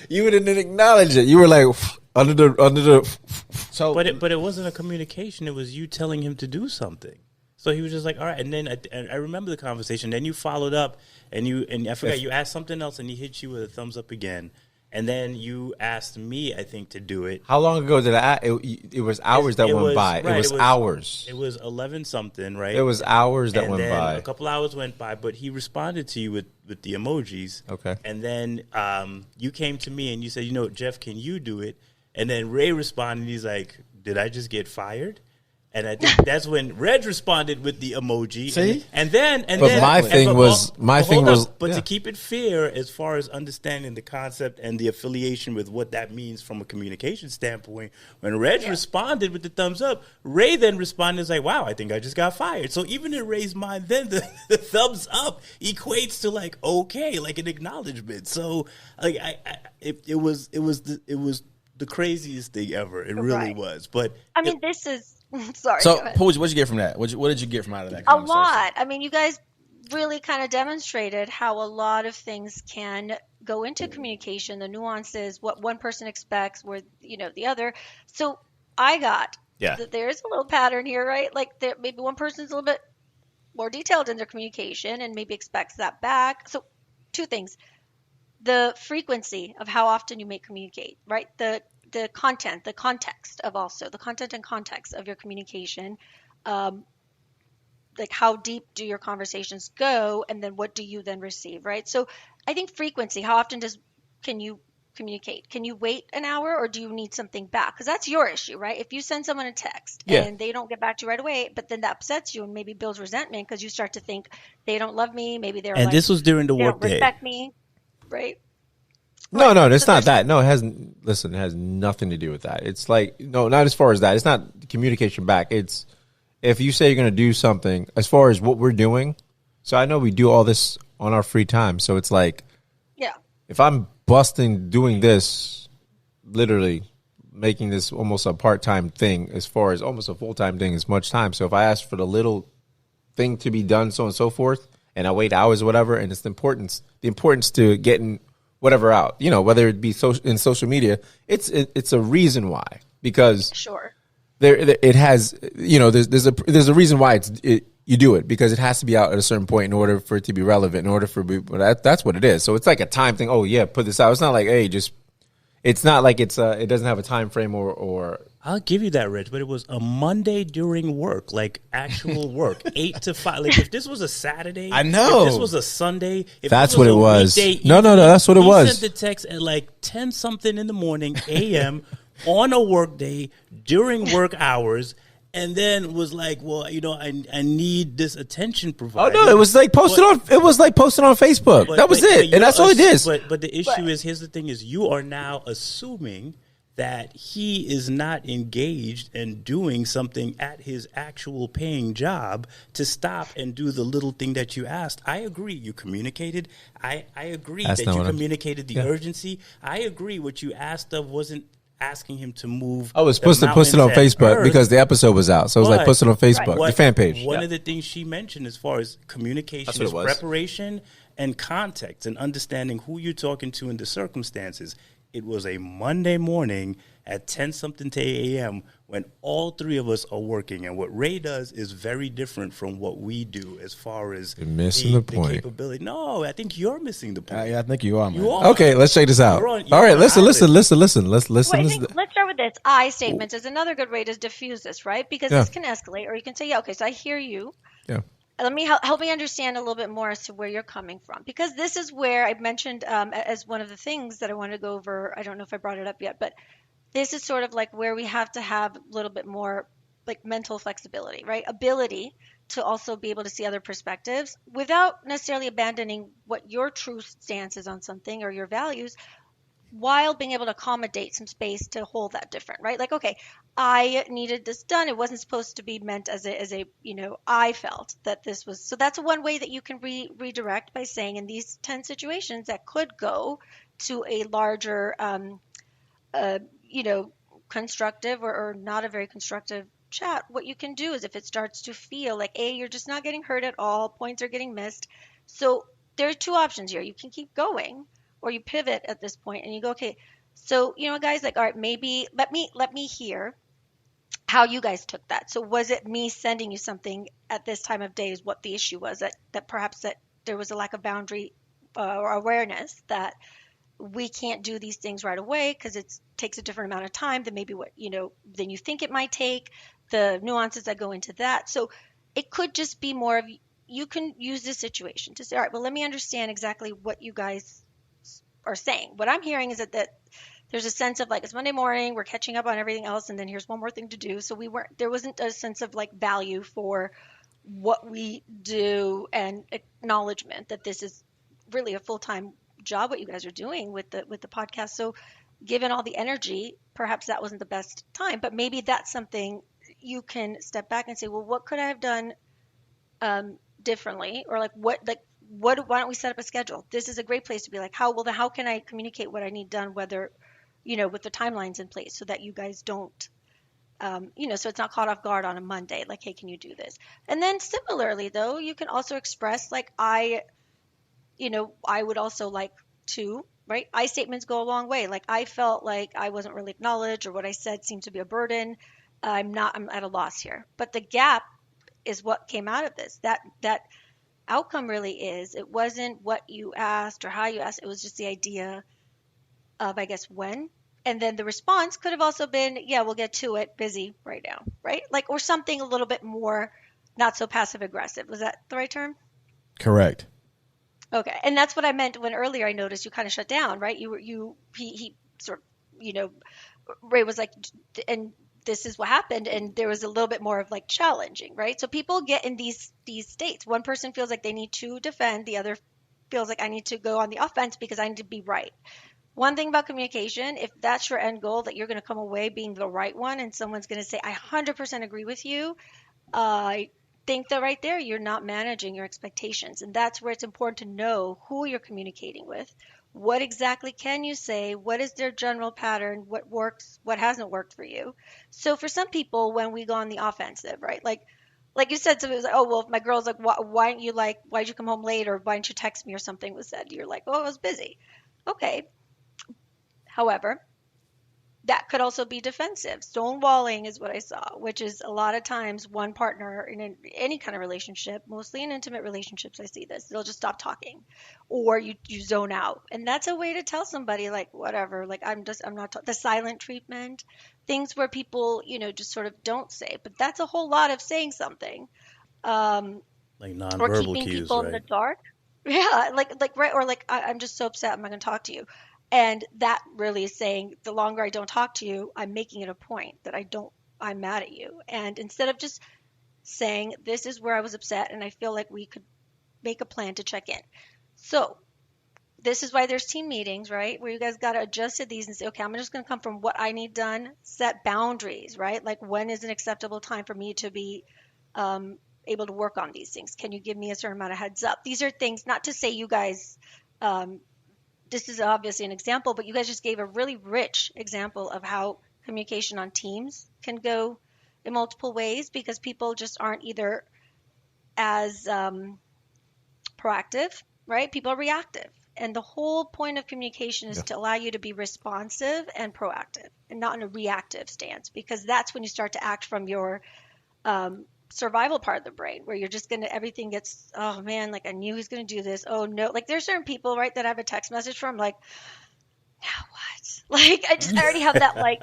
You didn't acknowledge it. You were like under the. So, but it wasn't a communication. It was you telling him to do something. So he was just like, all right. And then I remember the conversation. Then you followed up, and I forgot you asked something else, and he hit you with a thumbs up again. And then you asked me, I think, to do it. How long ago did I? It was hours that went by. Right, it was hours. It was 11 something, right? It was hours that went by. A couple hours went by, but he responded to you with the emojis. Okay. And then you came to me and you said, Jeff, can you do it? And then Ray responded. He's like, did I just get fired? And I think that's when Reg responded with the emoji. See? But my thing was. But to keep it fair, as far as understanding the concept and the affiliation with what that means from a communication standpoint, when Reg responded with the thumbs up, Ray then responded like, "Wow, I think I just got fired." So even in Ray's mind, then the thumbs up equates to like okay, like an acknowledgement. So like it was the craziest thing ever. It really was. But I mean, this is. Sorry. So, Puja, what'd you get from that? What did you get from out of that conversation? A lot. I mean, you guys really kind of demonstrated how a lot of things can go into communication, the nuances, what one person expects, where the other. So I got that there's a little pattern here, right? Like maybe one person's a little bit more detailed in their communication and maybe expects that back. So two things: the frequency of how often you may communicate, right? The content, the context and context of your communication, like how deep do your conversations go, and then what do you then receive, right? So I think frequency, how often can you communicate? Can you wait an hour, or do you need something back? Because that's your issue, right? If you send someone a text and they don't get back to you right away, but then that upsets you and maybe builds resentment because you start to think they don't love me, maybe this was during the work day. Respect me, right? No, it's not that. No, it has nothing to do with that. It's like, no, not as far as that. It's not communication back. It's if you say you're going to do something, as far as what we're doing. So I know we do all this on our free time. So it's like, if I'm busting doing this, literally making this almost a part-time thing, as far as almost a full-time thing is much time. So if I ask for the little thing to be done, so on and so forth, and I wait hours or whatever, and it's the importance to getting whatever out, whether it be in social media, it's a reason why, because it has, there's a reason why you do it, because it has to be out at a certain point in order for it to be relevant, in order for that's what it is. So it's like a time thing. Oh yeah, put this out. It's not like, hey, it's not like it doesn't have a time frame or. I'll give you that, Rich, but it was a Monday during work, like actual work, 8 to 5. Like if this was a Saturday, I know. If this was a Sunday, if that's this was what it was. Weekday, no, that's what it was. He sent the text at like 10 something in the morning, a.m. on a work day during work hours. And then was like, well, I need this attention provided. Oh no, it was like posted on Facebook. That was it, and that's all it is. But the issue is, here's the thing: is you are now assuming that he is not engaged and doing something at his actual paying job to stop and do the little thing that you asked. I agree. You communicated. I agree that you communicated the urgency. I agree what you asked of wasn't asking him to move. I was supposed to post it on Facebook because the episode was out. So I was like, post it on Facebook, the fan page. One of the things she mentioned as far as communication is preparation and context and understanding who you're talking to in the circumstances. It was a Monday morning at 10-something a.m. when all three of us are working. And what Ray does is very different from what we do as far as the point. Capability. No, I think you're missing the point. Yeah, I think you are, man. Okay, let's check this out. All right, listen. Let's start with this. I statements is another good way to diffuse this, right? Because this can escalate, or you can say, yeah, okay, so I hear you. Yeah. Let me help me understand a little bit more as to where you're coming from, because this is where I mentioned as one of the things that I wanted to go over. I don't know if I brought it up yet, but this is sort of like where we have to have a little bit more like mental flexibility, right? Ability to also be able to see other perspectives without necessarily abandoning what your true stance is on something or your values, while being able to accommodate some space to hold that different, right? Like, okay, I needed this done. It wasn't supposed to be meant as a I felt that this was. So that's one way that you can redirect by saying in these 10 situations that could go to a larger, constructive or not a very constructive chat. What you can do is if it starts to feel like, A, you're just not getting heard at all, points are getting missed. So there are two options here. You can keep going, or you pivot at this point and you go, okay, so, guys, like, all right, maybe let me hear how you guys took that. So was it me sending you something at this time of day is what the issue was, that perhaps that there was a lack of boundary or awareness that we can't do these things right away because it takes a different amount of time than maybe what, than you think it might take, the nuances that go into that. So it could just be more of, you can use this situation to say, all right, well, let me understand exactly what you guys are saying. What I'm hearing is that there's a sense of like, it's Monday morning, we're catching up on everything else, and then here's one more thing to do. So there wasn't a sense of like value for what we do and acknowledgement that this is really a full-time job, what you guys are doing with the podcast. So given all the energy, perhaps that wasn't the best time, but maybe that's something you can step back and say, well, what could I have done differently? Or why don't we set up a schedule? This is a great place to be like, how can I communicate what I need done, whether, with the timelines in place so that you guys don't, so it's not caught off guard on a Monday, like, hey, can you do this? And then similarly, though, you can also express like, I would also like to, right? I statements go a long way. Like, I felt like I wasn't really acknowledged, or what I said seemed to be a burden. I'm at a loss here. But the gap is what came out of this. That outcome really is, it wasn't what you asked or how you asked. It was just the idea of, I guess, when. And then the response could have also been, yeah, we'll get to it, busy right now, right? Like, or something a little bit more not so passive aggressive. Was that the right term? Correct. Okay. And that's what I meant when earlier I noticed you kind of shut down, right? He sort of, Ray was like, and this is what happened. And there was a little bit more of like challenging, right? So people get in these states. One person feels like they need to defend. The other feels like I need to go on the offense because I need to be right. One thing about communication, if that's your end goal, that you're going to come away being the right one and someone's going to say, I 100% agree with you, I think that right there, you're not managing your expectations. And that's where it's important to know who you're communicating with. What exactly can you say? What is their general pattern? What works? What hasn't worked for you? So for some people, when we go on the offensive, right? Like you said, somebody was like, oh, well, if my girl's like, why'd you come home late? Or why didn't you text me or something was said? You're like, oh, I was busy. Okay. However, that could also be defensive. Stonewalling is what I saw, which is a lot of times one partner in any kind of relationship, mostly in intimate relationships, I see this. They'll just stop talking, or you zone out. And that's a way to tell somebody like, whatever, like the silent treatment, things where people, just sort of don't say, but that's a whole lot of saying something. Like nonverbal or keeping cues, people right? in the dark. Yeah. Right. Or like, I'm just so upset. I'm not going to talk to you. And that really is saying, the longer I don't talk to you, I'm making it a point that I'm mad at you. And instead of just saying, this is where I was upset and I feel like we could make a plan to check in. So this is why there's team meetings, right? Where you guys got to adjust to these and say, okay, I'm just going to come from what I need done, set boundaries, right? Like, when is an acceptable time for me to be able to work on these things? Can you give me a certain amount of heads up? These are things, not to say you guys this is obviously an example, but you guys just gave a really rich example of how communication on teams can go in multiple ways, because people just aren't either as proactive, right? People are reactive. And the whole point of communication is to allow you to be responsive and proactive and not in a reactive stance, because that's when you start to act from your survival part of the brain, where you're just going to, everything gets, oh man, like I knew he was going to do this. Oh no. Like there's certain people, right, that I have a text message from, like, now what? Like I already have that, like,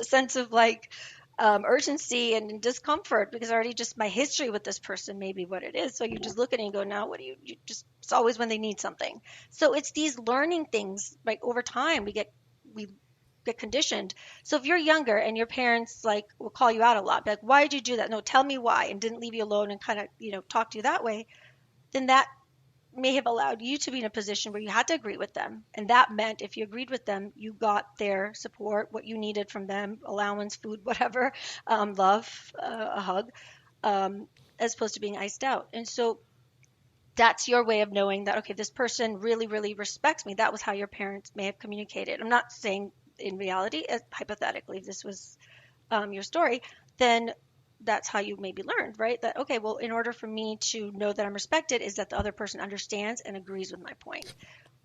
sense of like urgency and discomfort, because already just my history with this person may be what it is. So you just look at it and go, now what do you just, it's always when they need something. So it's these learning things, like over time we get conditioned. So if you're younger and your parents like will call you out a lot, be like, why did you do that? No, tell me why, and didn't leave you alone and kind of talk to you that way, then that may have allowed you to be in a position where you had to agree with them. And that meant if you agreed with them, you got their support, what you needed from them, allowance, food, whatever, love, a hug, as opposed to being iced out. And so that's your way of knowing that, okay, this person really, really respects me. That was how your parents may have communicated. I'm not saying in reality, hypothetically, if this was your story, then that's how you maybe learned, right? That, okay, well, in order for me to know that I'm respected is that the other person understands and agrees with my point.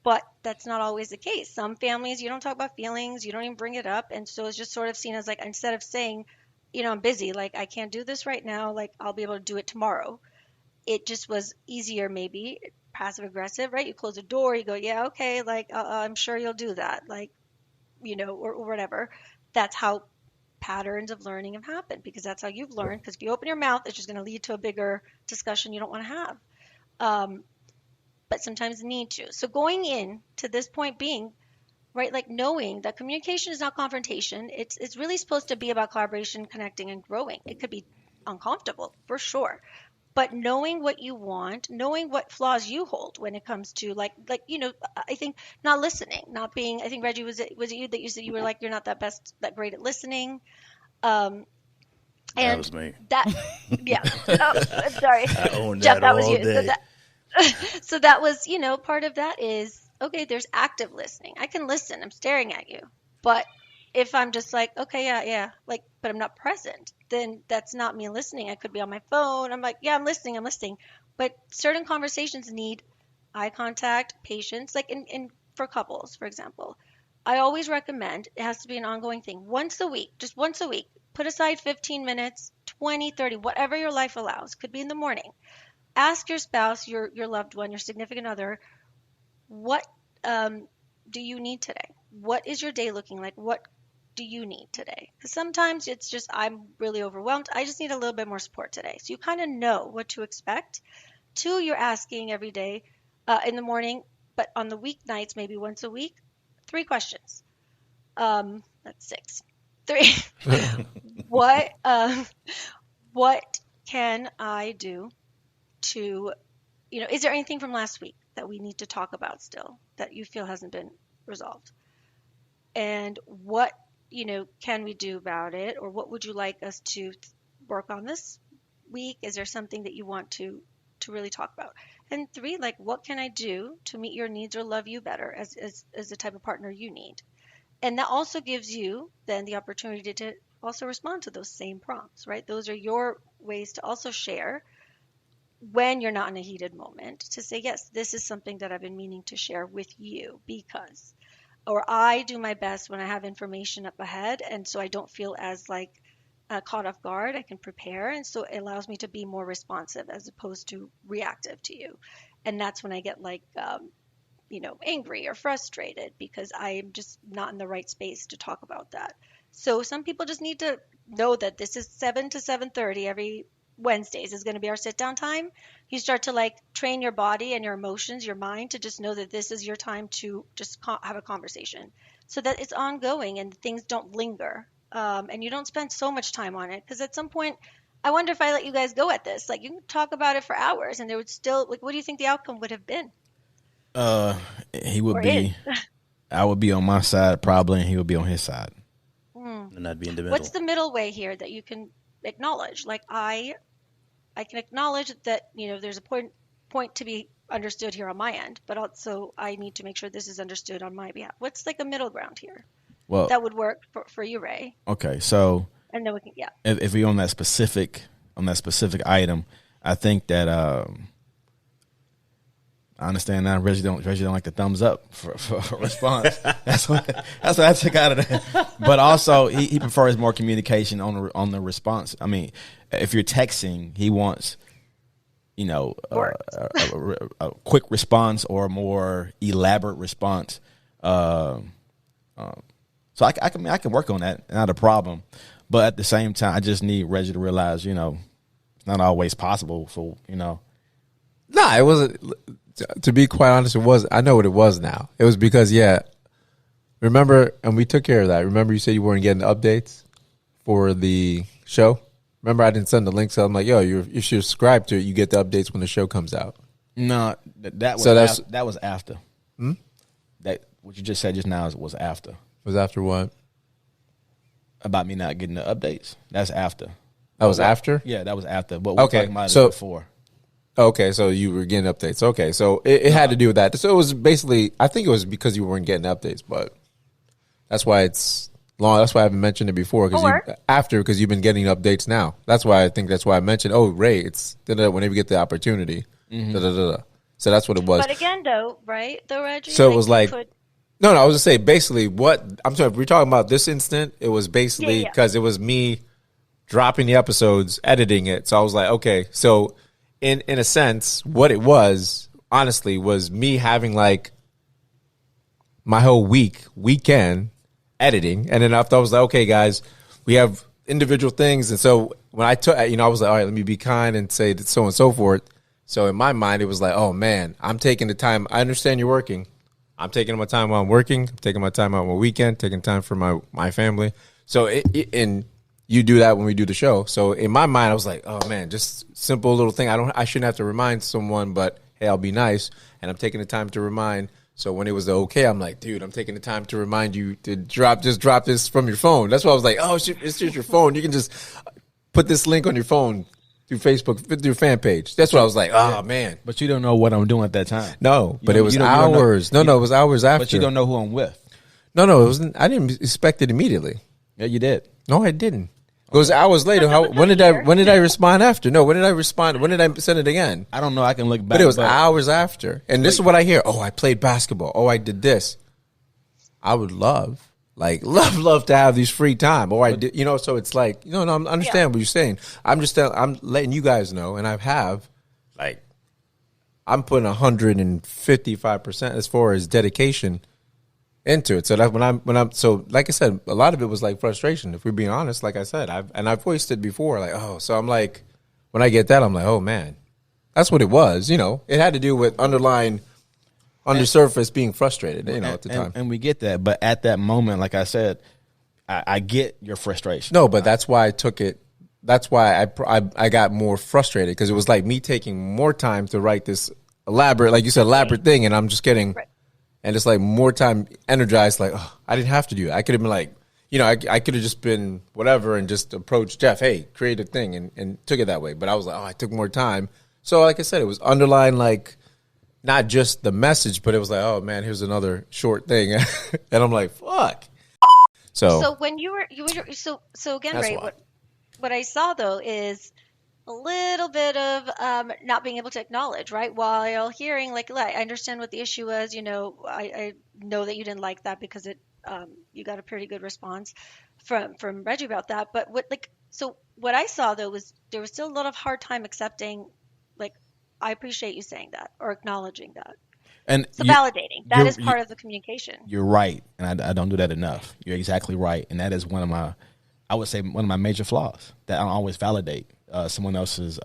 But that's not always the case. Some families, you don't talk about feelings, you don't even bring it up. And so it's just sort of seen as like, instead of saying, I'm busy, like I can't do this right now, like I'll be able to do it tomorrow. It just was easier, maybe passive aggressive, right? You close the door, you go, yeah, okay, like I'm sure you'll do that, like, or whatever. That's how patterns of learning have happened, because that's how you've learned. Because if you open your mouth, it's just going to lead to a bigger discussion you don't want to have. But sometimes need to. So going in to this point being, right, like knowing that communication is not confrontation. It's really supposed to be about collaboration, connecting, and growing. It could be uncomfortable for sure, but knowing what you want, knowing what flaws you hold when it comes to like I think not listening, not being. I think Reggie, was it you that you said you were like, you're not that great at listening. And that was me. Yeah. Oh, I'm sorry, I own Jeff. That was all you. day. So that was, part of that is, okay, there's active listening. I can listen. I'm staring at you. But if I'm just like, okay, yeah, like, but I'm not present, then that's not me listening. I could be on my phone. I'm like, yeah, I'm listening. But certain conversations need eye contact, patience, like for couples, for example. I always recommend, it has to be an ongoing thing. Just once a week, put aside 15 minutes, 20, 30, whatever your life allows. Could be in the morning. Ask your spouse, your loved one, your significant other, what do you need today? What is your day looking like? What do you need today? Because sometimes it's just, I'm really overwhelmed. I just need a little bit more support today. So you kind of know what to expect. 2, you're asking every day in the morning, but on the weeknights, maybe once a week, 3 questions. That's 6. 3. What can I do to, is there anything from last week that we need to talk about still that you feel hasn't been resolved? And what, can we do about it? Or what would you like us to work on this week? Is there something that you want to really talk about? And 3, like, what can I do to meet your needs or love you better as the type of partner you need? And that also gives you then the opportunity to also respond to those same prompts, right? Those are your ways to also share when you're not in a heated moment, to say, yes, this is something that I've been meaning to share with you because, or I do my best when I have information up ahead. And so I don't feel as like caught off guard. I can prepare. And so it allows me to be more responsive as opposed to reactive to you. And that's when I get like, angry or frustrated because I'm just not in the right space to talk about that. So some people just need to know that this is 7 to 7:30 every Wednesdays is going to be our sit down time. You start to like train your body and your emotions, your mind to just know that this is your time to just have a conversation so that it's ongoing and things don't linger. And you don't spend so much time on it because at some point, I wonder if I let you guys go at this, like you can talk about it for hours and there would still, like, what do you think the outcome would have been? He would be, I would be on my side probably, and he would be on his side. And I'd be in the middle. What's the middle way here that you can acknowledge? Like I can acknowledge that, there's a point to be understood here on my end, but also I need to make sure this is understood on my behalf. What's like a middle ground here Well, that would work for you, Ray? okay, so And then we can, if we on that specific item, I think that I understand now. Reggie don't like the thumbs up for a response. that's what I took out of that. But also, he prefers more communication on the response. I mean, if you're texting, he wants, you know, a quick response or a more elaborate response. So I can work on that, not a problem. But at the same time, I just need Reggie to realize, you know, it's not always possible for, you know. Nah, it wasn't. To be quite honest, it was. I know what it was now. It was because, remember, and we took care of that. Remember you said you weren't getting updates for the show? Remember I didn't send the link, so I'm like, yo, if you subscribe to it, you get the updates when the show comes out. No, that was after. That what you just said just now was after. Was after what? About me not getting the updates. That's after. That was after? Yeah, that was after. But we're talking about it before. Okay, so you were getting updates. Okay, so it had to do with that. So it was basically, I think it was because you weren't getting updates, but that's why it's long. That's why I haven't mentioned it before, because you've been getting updates now. That's why I mentioned, Ray, it's whenever you get the opportunity. So that's what it was. But again, though, right? Though, Reggie? So it was like, no, I was just saying, basically what, I'm sorry, if we're talking about this instant, it was basically because it was me dropping the episodes, editing it. So I was like, okay, so in a sense, what it was, honestly, was me having like my whole weekend editing. And then after I was like, okay, guys, we have individual things. And so when I took, I was like, all right, let me be kind and say that so and so forth. So in my mind, it was like, oh man, I'm taking the time. I understand you're working. I'm taking my time while I'm working. I'm taking my time out on my weekend, taking time for my family. So and you do that when we do the show. So in my mind, I was like, oh man, just simple little thing. I shouldn't have to remind someone, but hey, I'll be nice. And I'm taking the time to remind. So when it was okay, I'm like, dude, I'm taking the time to remind you to drop this from your phone. That's why I was like, oh, it's just your phone. You can just put this link on your phone through Facebook, through your fan page. That's what I was like, oh man. But you don't know what I'm doing at that time. No, but it was hours. No, it was hours after. But you don't know who I'm with. No, it wasn't. I didn't expect it immediately. Yeah, you did. No, I didn't. It was hours later. When did I respond after? No, when did I respond? When did I send it again? I don't know. I can look back. But it was hours after. And this is what I hear. Oh, I played basketball. Oh, I did this. I would love to have these free time. Or I did, so it's like, I understand what you're saying. I'm letting you guys know, and I'm putting 155% as far as dedication into it. So that when I'm so like I said, a lot of it was like frustration. If we're being honest, like I said, I've voiced it before. Like, so I'm like, when I get that, I'm like, oh man, that's what it was. It had to do with undersurface being frustrated. At the time, and we get that. But at that moment, like I said, I get your frustration. No, but that's why I took it. That's why I got more frustrated, because it was like me taking more time to write this elaborate, like you said, elaborate thing, and I'm just getting. Right. And it's like more time energized, like, I didn't have to do that. I could have been like, I could have just been whatever and just approached Jeff, hey, create a thing, and took it that way. But I was like, I took more time. So like I said, it was underlying, like, not just the message, but it was like, oh man, here's another short thing. And I'm like, fuck. So when you were so again, Ray, what I saw though is a little bit of not being able to acknowledge, right? While hearing, like, I understand what the issue was. I know that you didn't like that because you got a pretty good response from Reggie about that. But what I saw though was there was still a lot of hard time accepting, like, I appreciate you saying that or acknowledging that. And so validating, that is part of the communication. You're right, and I don't do that enough. You're exactly right, and that is one of my major flaws, that I don't always validate someone else's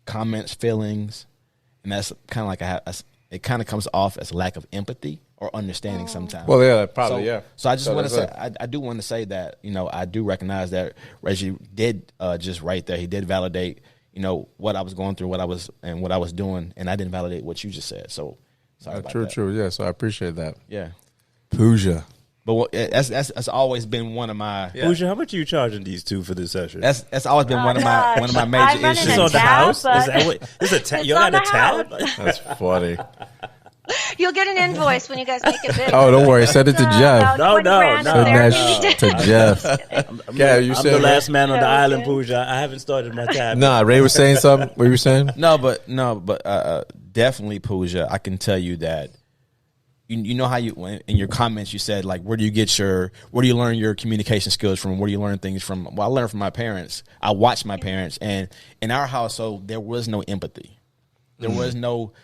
comments, feelings, and that's kind of like it kind of comes off as a lack of empathy or understanding sometimes. Well, yeah, probably, yeah. So I just want to say, I do want to say that, I do recognize that Reggie did just right there. He did validate, what I was going through, what I was doing, and I didn't validate what you just said. So sorry about that. True. Yeah, so I appreciate that. Yeah. Puja. But that's always been one of my. Puja, how much are you charging these two for this session? That's always been one of my major issues. This is on the house. Is that what? This is a tab. You got a tab? That's funny. You'll get an invoice when you guys make it big. Oh, don't worry. Send it to Jeff. No. Send that to Jeff. I'm the last man on the island, Puja. I haven't started my tab. Nah, Ray was saying something. What were you saying? No, but definitely, Puja. I can tell you that. You know how in your comments you said like where do you learn your communication skills from? Where do you learn things from? Well, I learned from my parents. I watched my parents, and in our household there was no empathy. There was no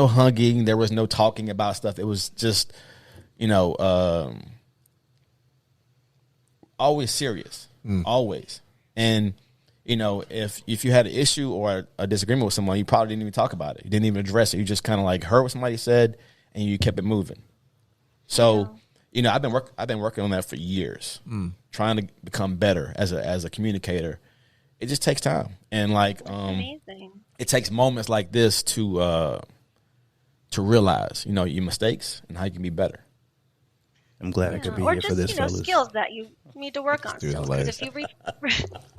hugging. There was no talking about stuff. It was just, always serious, always. And if you had an issue or a disagreement with someone, you probably didn't even talk about it. You didn't even address it. You just kind of like heard what somebody said, and you kept it moving. So, I've been working on that for years, trying to become better as a communicator. It just takes time, and amazing. It takes moments like this to realize, your mistakes and how you can be better. I'm glad I could be here for this, fellas. Skills that you need to work on. Still, because if you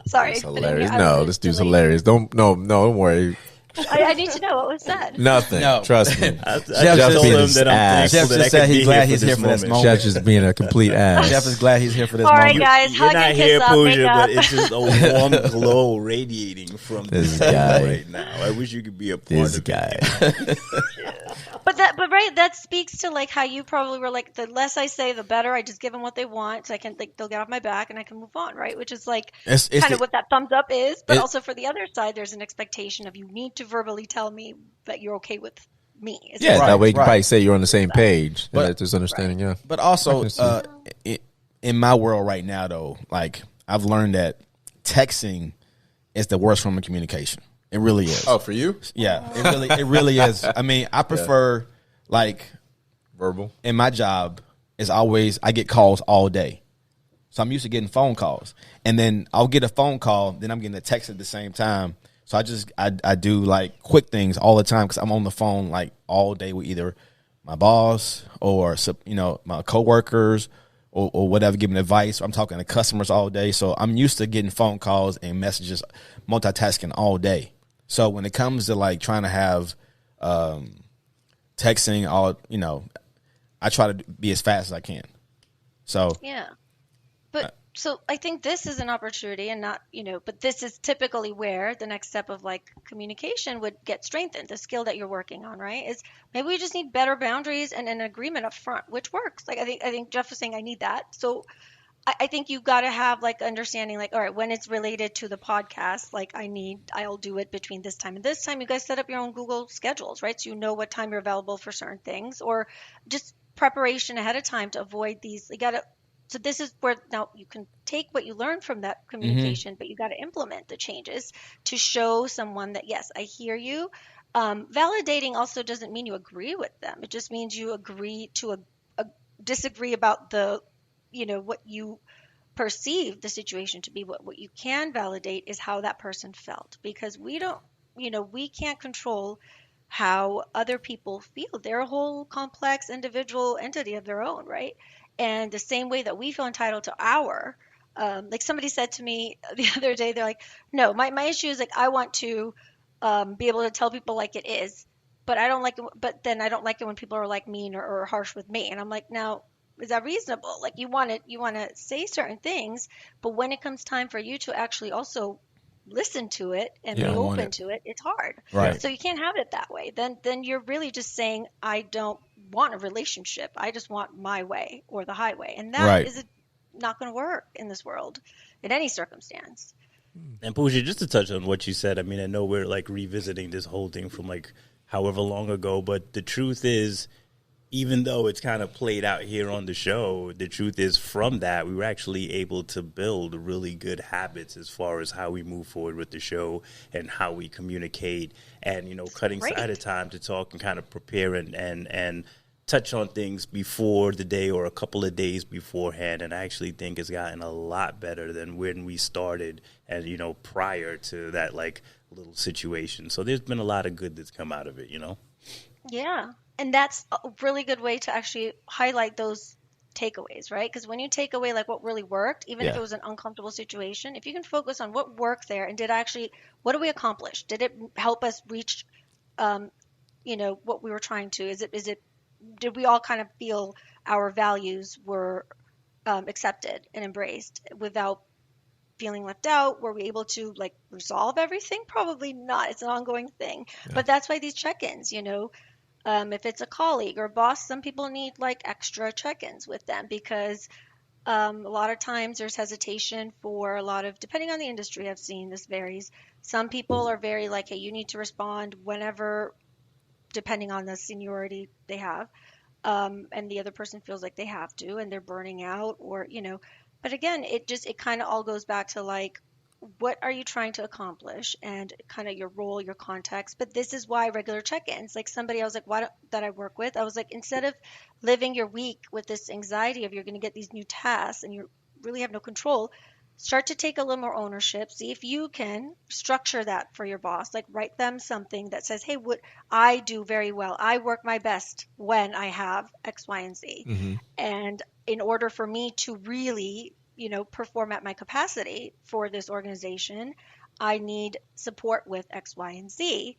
sorry, it's hilarious. No, this dude's hilarious. Don't worry. I need to know what was said. Nothing. No. Trust me. Jeff just said he's glad he's here for this moment. Jeff's just being a complete ass. Jeff is glad he's here for this moment. All right, guys. You're not here, Puja, but it's just a warm glow radiating from this guy right now. I wish you could be a part of guy. But that speaks to like how you probably were like, the less I say, the better. I just give them what they want, so I can they'll get off my back and I can move on, right? Which is like kind of what that thumbs up is. But also for the other side, there's an expectation of you need to verbally tell me that you're okay with me. That way you can probably say you're on the same page. But there's understanding, yeah. But also, in my world right now, though, like I've learned that texting is the worst form of communication. It really is. Oh, for you? Yeah, it really is. I mean, I prefer like verbal. In my job, is always I get calls all day, so I'm used to getting phone calls, and then I'll get a phone call, then I'm getting a text at the same time. So I do like quick things all the time because I'm on the phone like all day with either my boss or my coworkers or whatever, giving advice. I'm talking to customers all day, so I'm used to getting phone calls and messages, multitasking all day. So when it comes to like trying to have texting, I try to be as fast as I can. So yeah, but so I think this is an opportunity, and not but this is typically where the next step of like communication would get strengthened. The skill that you're working on, right, is maybe we just need better boundaries and an agreement up front, which works. Like I think Jeff was saying, I need that. So I think you've got to have like understanding, like, all right, when it's related to the podcast, like I'll do it between this time and this time. You guys set up your own Google schedules, right? So you know what time you're available for certain things, or just preparation ahead of time to avoid these. So this is where now you can take what you learned from that communication, but you got to implement the changes to show someone that, yes, I hear you. Validating also doesn't mean you agree with them. It just means you agree to disagree about the what you perceive the situation to be. What you can validate is how that person felt, because we can't control how other people feel. They're a whole complex individual entity of their own, right? And the same way that we feel entitled to our, like somebody said to me the other day, they're like, no, my issue is like, I want to be able to tell people like it is, but then I don't like it when people are like mean or harsh with me. And I'm like, now, is that reasonable? Like you want to say certain things, but when it comes time for you to actually also listen to it and be open to it, it's hard. Right. So you can't have it that way. Then you're really just saying, I don't want a relationship. I just want my way or the highway. And that is not going to work in this world in any circumstance. And Puja, just to touch on what you said, I mean, I know we're like revisiting this whole thing from like however long ago, but the truth is, even though it's kind of played out here on the show, the truth is from that, we were actually able to build really good habits as far as how we move forward with the show and how we communicate and, cutting aside of time to talk and kind of prepare and touch on things before the day or a couple of days beforehand. And I actually think it's gotten a lot better than when we started and, prior to that, like, little situation. So there's been a lot of good that's come out of it, Yeah. And that's a really good way to actually highlight those takeaways, right? Because when you take away like what really worked, even if it was an uncomfortable situation, if you can focus on what worked there and what did we accomplish? Did it help us reach, what we were trying to? Did we all kind of feel our values were accepted and embraced without feeling left out? Were we able to like resolve everything? Probably not. It's an ongoing thing. But that's why these check-ins, if it's a colleague or boss, some people need like extra check-ins with them because a lot of times there's hesitation for depending on the industry, I've seen this varies. Some people are very like, hey, you need to respond whenever, depending on the seniority they have. And the other person feels like they have to, and they're burning out but again, it kind of all goes back to like, what are you trying to accomplish and kind of your role, your context. But this is why regular check-ins, like somebody I was like, that I work with, I was like, instead of living your week with this anxiety of you're going to get these new tasks and you really have no control, start to take a little more ownership. See if you can structure that for your boss, like write them something that says, hey, what I do very well, I work my best when I have X, Y, and Z. Mm-hmm. And in order for me to really perform at my capacity for this organization, I need support with X, Y, and Z.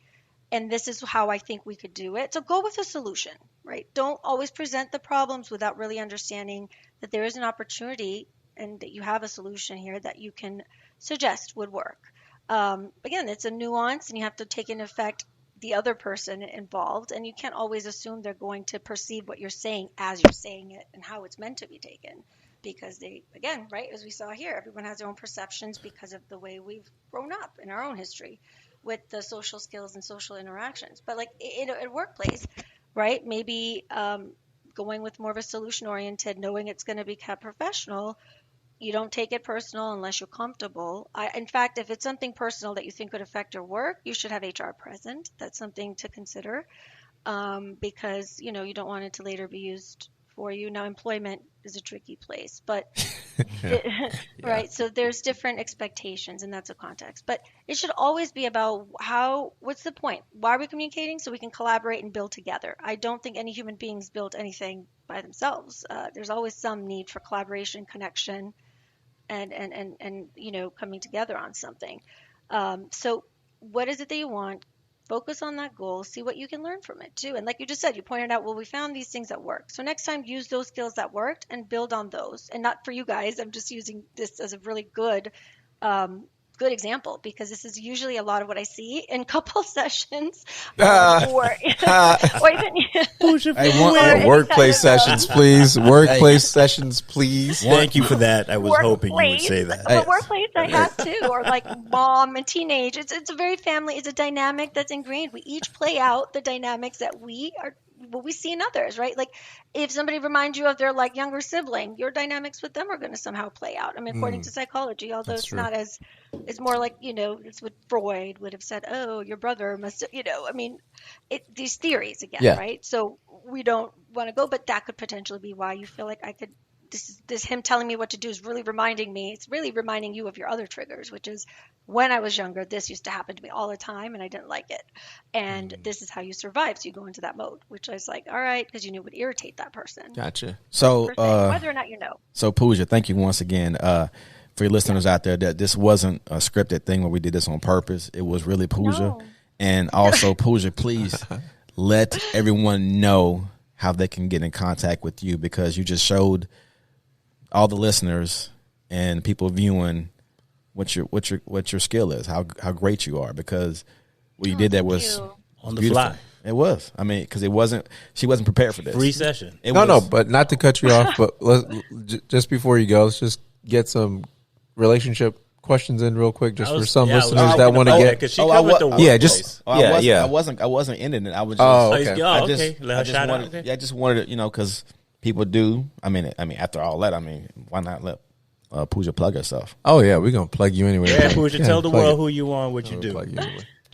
And this is how I think we could do it. So go with a solution, right? Don't always present the problems without really understanding that there is an opportunity and that you have a solution here that you can suggest would work. Again, it's a nuance and you have to take into effect the other person involved, and you can't always assume they're going to perceive what you're saying as you're saying it and how it's meant to be taken. Because again, right, as we saw here, everyone has their own perceptions because of the way we've grown up in our own history with the social skills and social interactions. But like in a workplace, right, maybe going with more of a solution-oriented, knowing it's going to be kept professional, you don't take it personal unless you're comfortable. In fact, if it's something personal that you think could affect your work, you should have HR present. That's something to consider because, you don't want it to later be used for you. Now, employment is a tricky place, but right. So there's different expectations, and that's a context. But it should always be about what's the point? Why are we communicating? So we can collaborate and build together. I don't think any human beings build anything by themselves. There's always some need for collaboration, connection, and coming together on something. So what is it that you want? Focus on that goal, see what you can learn from it too. And like you just said, you pointed out, well, we found these things that work. So next time, use those skills that worked and build on those. And not for you guys, I'm just using this as a really good example, because this is usually a lot of what I see in couple sessions or even workplace sessions, please. Workplace sessions, please. Thank you for that. I was hoping you would say that. But workplace I have too, or like mom and teenage. It's a very family. It's a dynamic that's ingrained. We each play out the dynamics that we see in others, right? Like if somebody reminds you of their like younger sibling, your dynamics with them are going to somehow play out. I mean, according to psychology, although it's true. Not as, it's more like, it's what Freud would have said, oh, your brother must, I mean, these theories again, right? So we don't want to go, but that could potentially be why you feel like this him telling me what to do is really reminding me. It's really reminding you of your other triggers, which is when I was younger, this used to happen to me all the time and I didn't like it. And this is how you survive. So you go into that mode, which I was like, all right, because you knew it would irritate that person. Gotcha. So whether or not you know. So Puja, thank you once again. For your listeners out there, that this wasn't a scripted thing where we did this on purpose. It was really Puja. No. And also Puja, please let everyone know how they can get in contact with you, because you just showed all the listeners and people viewing what your skill is, how great you are, because what you did that was on the beautiful. fly. It was. I mean, because she wasn't prepared for this. Free session. No, but not to cut you off, but just before you go, let's just get some relationship questions in real quick, just for some listeners that want to get. I wasn't ending it. I was just. I just wanted to, because people do. I mean, after all that, why not let Puja plug herself? Oh yeah, we're gonna plug you anyway. Yeah, Puja, tell the world who you are, what you do.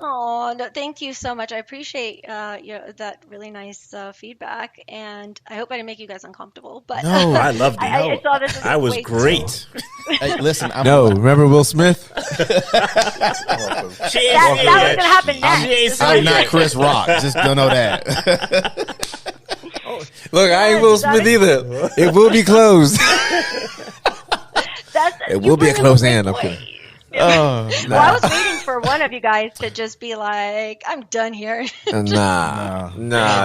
Oh, no, thank you so much. I appreciate that really nice feedback, and I hope I didn't make you guys uncomfortable. But no, I loved it. I saw this. I was great. Hey, listen, remember Will Smith? That was gonna happen next. I'm not Chris Rock. Just don't know that. Look, I ain't Will Smith either. It will be closed. It will be a closed hand. I'm kidding. Well, I was waiting for one of you guys to just be like, "I'm done here." Nah.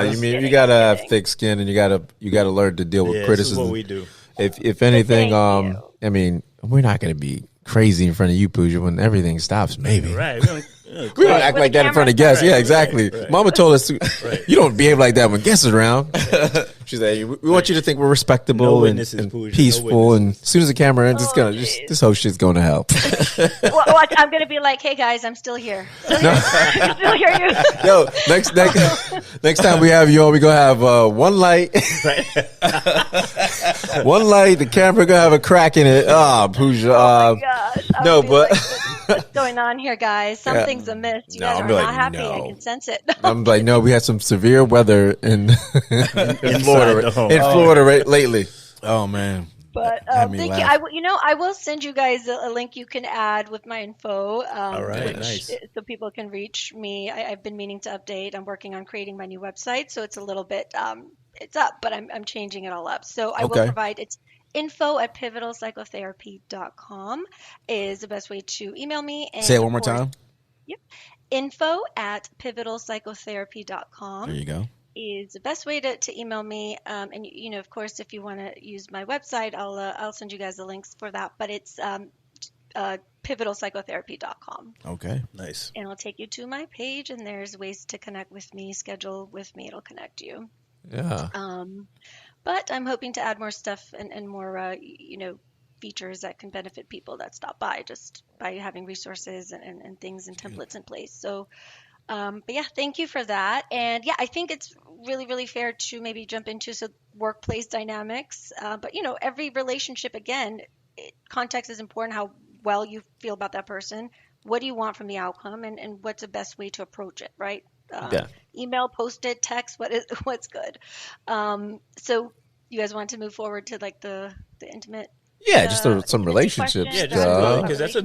You mean you gotta have thick skin, and you gotta learn to deal with criticism. This is what we do. If anything, Thank you. I mean, we're not gonna be crazy in front of you, Puja, when everything stops. Maybe. Right. We don't act like that in front of guests. Right, Yeah, exactly. right. Mama told us you don't behave like that when guests are around. She's like, we want you to think we're respectable No and witnesses, Puja, no peaceful. And witnesses. as soon as the camera ends, this whole shit's going to help. Watch, I'm gonna be like, "Hey guys, I'm still here. Still hear you." Yo, next time we have you on, we gonna have one light. One light. The camera gonna have a crack in it. Puja. Oh my gosh. I no, would be but like, what's going on here, guys? Something's amiss. You guys are not happy. I can sense it. I'm like, no, we had some severe weather in Florida. In Florida lately. Oh man. But thank you. I will send you guys a link you can add with my info. All right, nice. So people can reach me. I've been meaning to update. I'm working on creating my new website, so it's a little bit it's up, but I'm changing it all up. So I will provide it's info@pivotalpsychotherapy.com is the best way to email me. And say it one more time. Yep. info@pivotalpsychotherapy.com. There you go. Is the best way to email me. And of course, if you want to use my website, I'll send you guys the links for that. But it's pivotalpsychotherapy.com. Okay. Nice. And it'll take you to my page, and there's ways to connect with me, schedule with me. It'll connect you. Yeah. But I'm hoping to add more stuff and more, features that can benefit people that stop by just by having resources and things and templates in place. So, but yeah, thank you for that. And yeah, I think it's really, really fair to maybe jump into some workplace dynamics. But every relationship, again, context is important, how well you feel about that person. What do you want from the outcome, and what's the best way to approach it, right? Email, post-it, text, what's good. So you guys want to move forward to like the intimate? Yeah, just some relationships. Yeah, just because that's a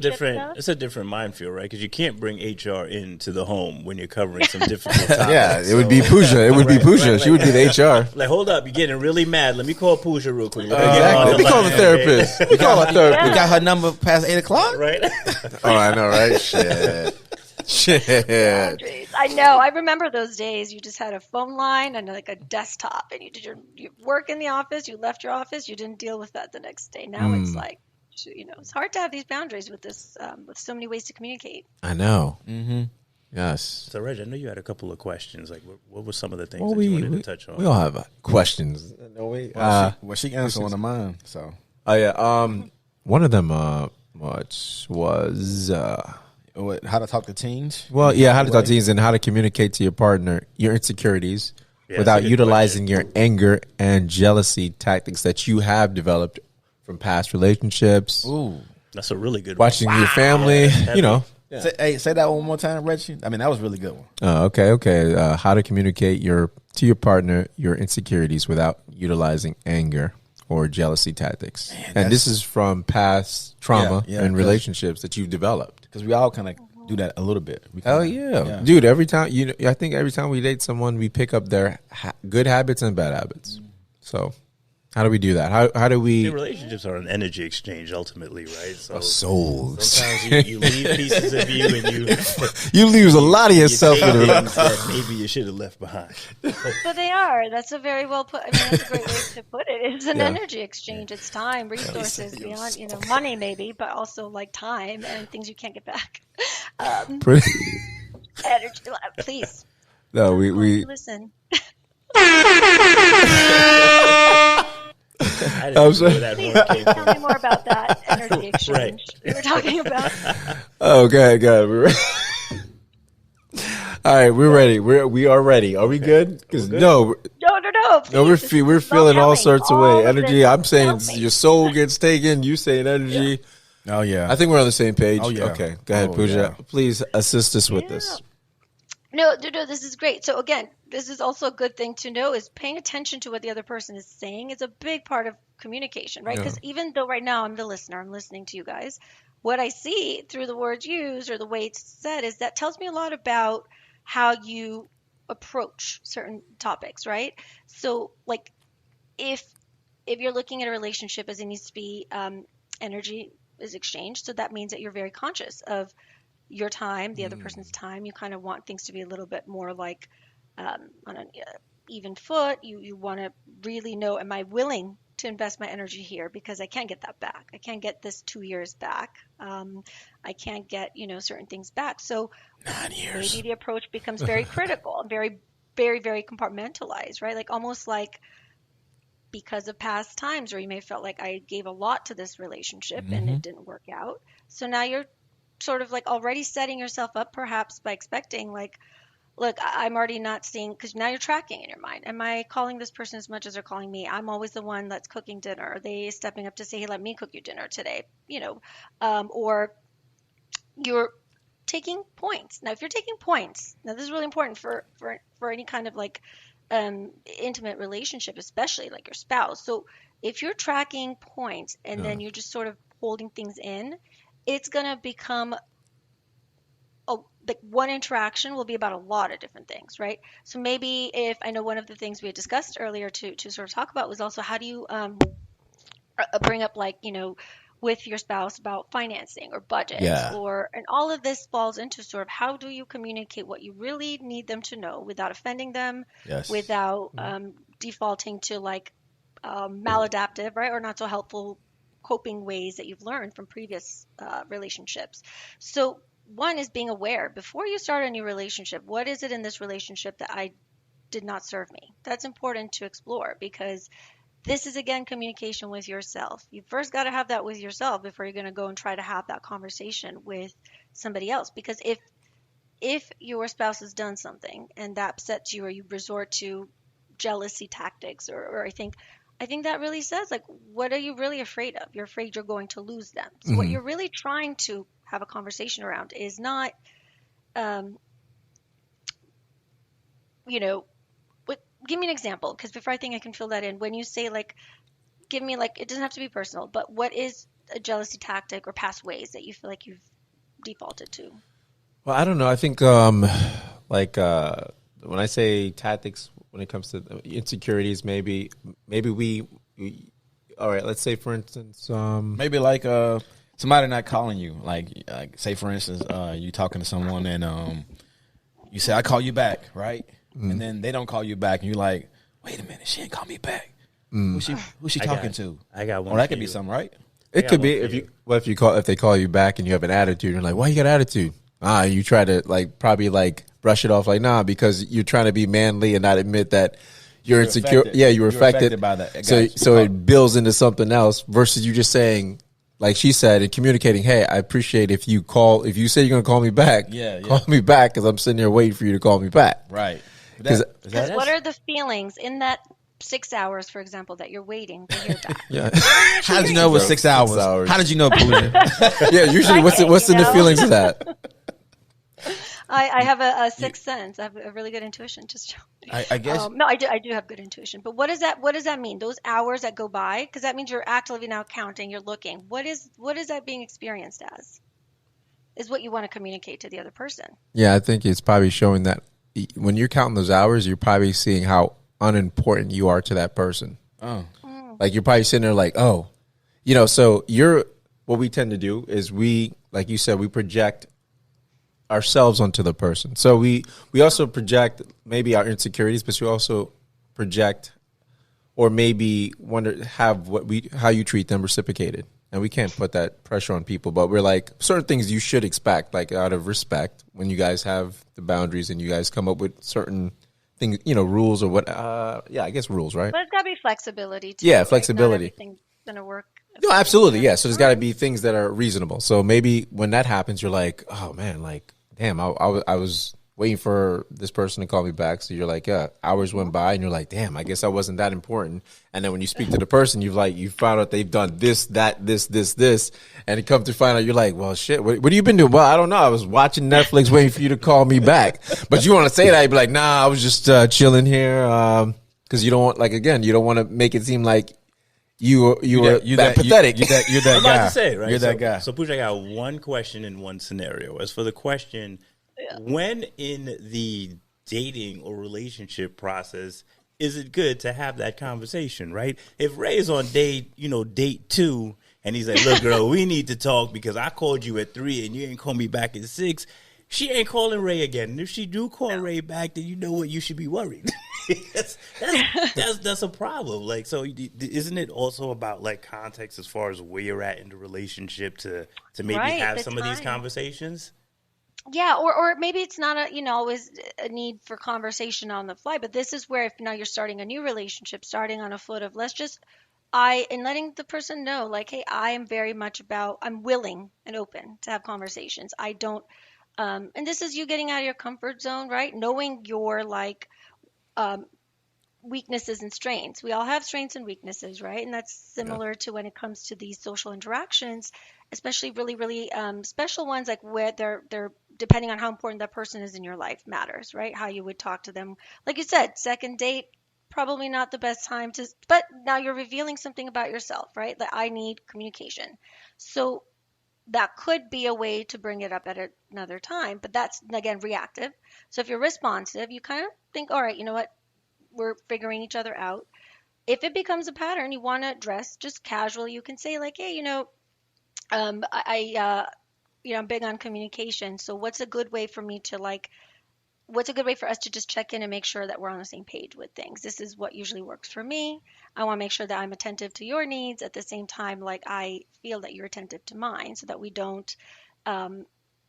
different minefield, right? Because you can't bring HR into the home when you're covering some difficult topics. Yeah, it would be Puja. It would be Puja. She would be the HR. Like, hold up, you're getting really mad. Let me call Puja real quick. Exactly. Let me call the therapist. We call a therapist. We got her number past 8 o'clock. Right? Oh, I know, right? Shit. I know. I remember those days. You just had a phone line and like a desktop, and you did your work in the office. You left your office. You didn't deal with that the next day. Now it's like, it's hard to have these boundaries with this, with so many ways to communicate. I know. Mm-hmm. Yes. So, Reg, I know you had a couple of questions. Like, what were some of the things that you wanted to touch on? We all have questions. No, we. She answered one of mine. So. Oh yeah. One of them was how to talk to teens. Well, yeah, how to talk to teens and how to communicate to your partner your insecurities without utilizing your anger and jealousy tactics that you have developed from past relationships. Ooh, that's a really good watching your family, Yeah. Say that one more time, Reggie. I mean, that was a really good one. Okay. How to communicate to your partner your insecurities without utilizing anger or jealousy tactics. Man, and this is from past trauma and relationships that you've developed. Because we all kind of do that a little bit. Dude. Every time I think every time we date someone, we pick up their good habits and bad habits. So, how do we do that? How do we? Relationships are an energy exchange, ultimately, right? So souls. Sometimes you leave pieces of you, and you lose a lot of yourself in that maybe you should have left behind. But they are. That's a very well put. I mean, that's a great way to put it. It's an energy exchange. It's time, resources beyond money, maybe, but also like time and things you can't get back. Energy. Please. No, we listen. I'm sorry. Please tell me more about that energy exchange we were talking about. Oh, good. All right, we're ready. We are ready. Are we good? Because no. Please, we're feeling all sorts of way. Energy. I'm saying your soul gets taken. You saying energy. Yeah. Oh yeah. I think we're on the same page. Oh yeah. Okay, go ahead, Puja. Yeah. Please assist us with this. No, this is great. So again, this is also a good thing to know is paying attention to what the other person is saying is a big part of communication, right? Because even though right now I'm the listener, I'm listening to you guys, what I see through the words used or the way it's said is that tells me a lot about how you approach certain topics, right? So like if you're looking at a relationship as it needs to be, energy is exchanged. So that means that you're very conscious of your time, the other person's time. You kind of want things to be a little bit more like on an even foot. You want to really know, am I willing to invest my energy here, because I can't get that back. I can't get this 2 years back. I can't get, certain things back. So 9 years. maybe the approach becomes very critical, very, very, very compartmentalized, right? Like almost like because of past times where you may have felt like I gave a lot to this relationship and it didn't work out. So now you're sort of like already setting yourself up perhaps by expecting like, look, I'm already not seeing, because now you're tracking in your mind. Am I calling this person as much as they're calling me? I'm always the one that's cooking dinner. Are they stepping up to say, hey, let me cook you dinner today? Or you're taking points. Now, if you're taking points, now this is really important for any kind of like intimate relationship, especially like your spouse. So if you're tracking points and then you're just sort of holding things in, it's going to become like one interaction will be about a lot of different things, right? So maybe if I know one of the things we had discussed earlier to sort of talk about was also how do you bring up like, with your spouse about financing or budgets and all of this falls into sort of how do you communicate what you really need them to know without offending them, without defaulting to like maladaptive, right? Or not so helpful coping ways that you've learned from previous relationships. So one is being aware before you start a new relationship. What is it in this relationship that I did not serve me? That's important to explore because this is, again, communication with yourself. You first got to have that with yourself before you're going to go and try to have that conversation with somebody else. Because if your spouse has done something and that upsets you or you resort to jealousy tactics or I think that really says, like, what are you really afraid of? You're afraid you're going to lose them. So what you're really trying to have a conversation around is not, give me an example, because before I think I can fill that in, when you say like, give me like, it doesn't have to be personal, but what is a jealousy tactic or past ways that you feel like you've defaulted to? Well, I don't know. I think when I say tactics, when it comes to insecurities, maybe we all right, let's say for instance, maybe like somebody not calling you, like say for instance, you talking to someone and you say I call you back, right? And then they don't call you back, and you're like, wait a minute, she ain't call me back. Who's she talking to? I got one. Or that could be something, right? It could be if they call you back and you have an attitude, you're like, why you got attitude? You try to like probably like brush it off like nah, because you're trying to be manly and not admit that you're insecure. Affected. Yeah, you're affected by that. So it builds into something else versus you just saying, like she said, and communicating, hey, I appreciate if you say you're going to call me back, call me back because I'm sitting there waiting for you to call me back. Right. Because what are the feelings in that 6 hours, for example, that you're waiting to hear back? How did you know it was 6 hours? How did you know, Puja? Yeah, usually what's in the feelings of that? I have a sixth sense. I have a really good intuition. Just I guess no, I do have good intuition. But what does that mean? Those hours that go by, because that means you're actively now counting. You're looking. What is that being experienced as? Is what you want to communicate to the other person. Yeah, I think it's probably showing that when you're counting those hours, you're probably seeing how unimportant you are to that person. Oh, like you're probably sitting there like, so what we tend to do is we, like you said, we project ourselves onto the person. So we also project maybe our insecurities, but we also project or maybe wonder how you treat them reciprocated. And we can't put that pressure on people, but we're like certain things you should expect, like out of respect, when you guys have the boundaries and you guys come up with certain things, rules or what? I guess rules, right? But it's gotta be flexibility too. Yeah, flexibility. Not everything's gonna work. No, absolutely, yeah. So there's got to be things that are reasonable. So maybe when that happens, you're like, oh man, like damn, I was waiting for this person to call me back. So you're like, hours went by and you're like, damn, I guess I wasn't that important. And then when you speak to the person, you found out they've done this, that, this, and it comes to find out you're like, well, shit, what have you been doing? Well, I don't know. I was watching Netflix waiting for you to call me back. But you want to say that, you'd be like, nah, I was just chilling here. Cause you don't want, like, again, you don't want to make it seem like you're that pathetic. You're that I'm guy. about to say, right? You're that guy. So Puja, I got one question in one scenario. As for the question, when in the dating or relationship process is it good to have that conversation, right? If Ray's on date 2, and he's like, look, girl, we need to talk because I called you at 3 and you ain't call me back at 6. She ain't calling Ray again. And if she do call Ray back, then you know what? You should be worried. that's a problem. Like, so isn't it also about like context as far as where you're at in the relationship to maybe have some of these conversations? Yeah, or maybe it's not always a need for conversation on the fly, but this is where if now you're starting a new relationship, starting on a foot of and letting the person know, like, hey, I am very much about, I'm willing and open to have conversations. I don't, and this is you getting out of your comfort zone, right? Knowing your weaknesses and strengths. We all have strengths and weaknesses, right? And that's similar to when it comes to these social interactions, especially really, really special ones, like where they're depending on how important that person is in your life matters, right? How you would talk to them. Like you said, second date, probably not the best time but now you're revealing something about yourself, right? That I need communication. So that could be a way to bring it up at another time, but that's, again, reactive. So if you're responsive, you kind of think, all right, you know what? We're figuring each other out. If it becomes a pattern you want to address just casually, you can say like, hey, I'm big on communication. So what's a good way for us to just check in and make sure that we're on the same page with things? This is what usually works for me. I want to make sure that I'm attentive to your needs at the same time, like I feel that you're attentive to mine, so that we don't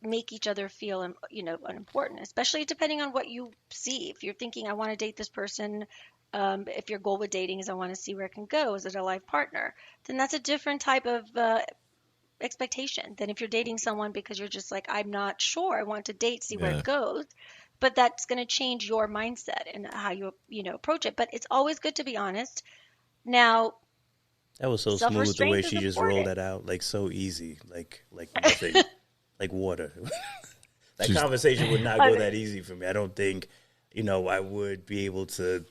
make each other feel, unimportant, especially depending on what you see. If you're thinking, I want to date this person, if your goal with dating is I want to see where it can go, is it a life partner, then that's a different type of expectation than if you're dating someone because you're just like, I'm not sure, I want to date, see where it goes. But that's going to change your mindset and how you approach it. But it's always good to be honest. Now, that was so smooth the way she just rolled that out, like so easy, like nothing, like water. That conversation would not go that easy for me. I don't think, I would be able to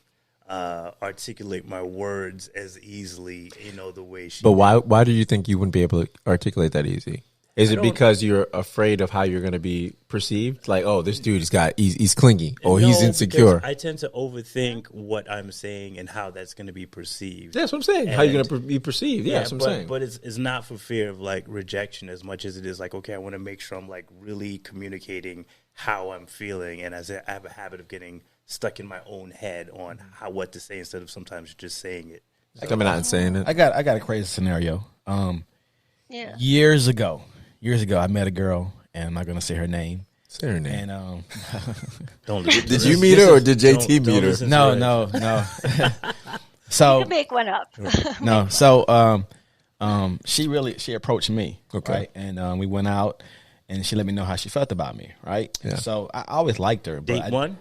articulate my words as easily, the way she. But why do you think you wouldn't be able to articulate that easy? Is it because you're afraid of how you're going to be perceived? Like, oh, this dude he's clingy, or he's insecure. I tend to overthink what I'm saying and how that's going to be perceived. That's what I'm saying. How you're going to be perceived. Yeah, that's what I'm saying. But it's not for fear of like rejection as much as it is like, okay, I want to make sure I'm like really communicating how I'm feeling. And as I have a habit of getting stuck in my own head on what to say instead of sometimes just saying it. So, coming out and saying it. I got a crazy scenario. Years ago, I met a girl, and I'm not going to say her name. Say her name. And did you meet her or did JT meet her? No. So you can make one up. No. So she approached me, okay, right? And we went out, and she let me know how she felt about me, right? Yeah. So I always liked her. But Date one?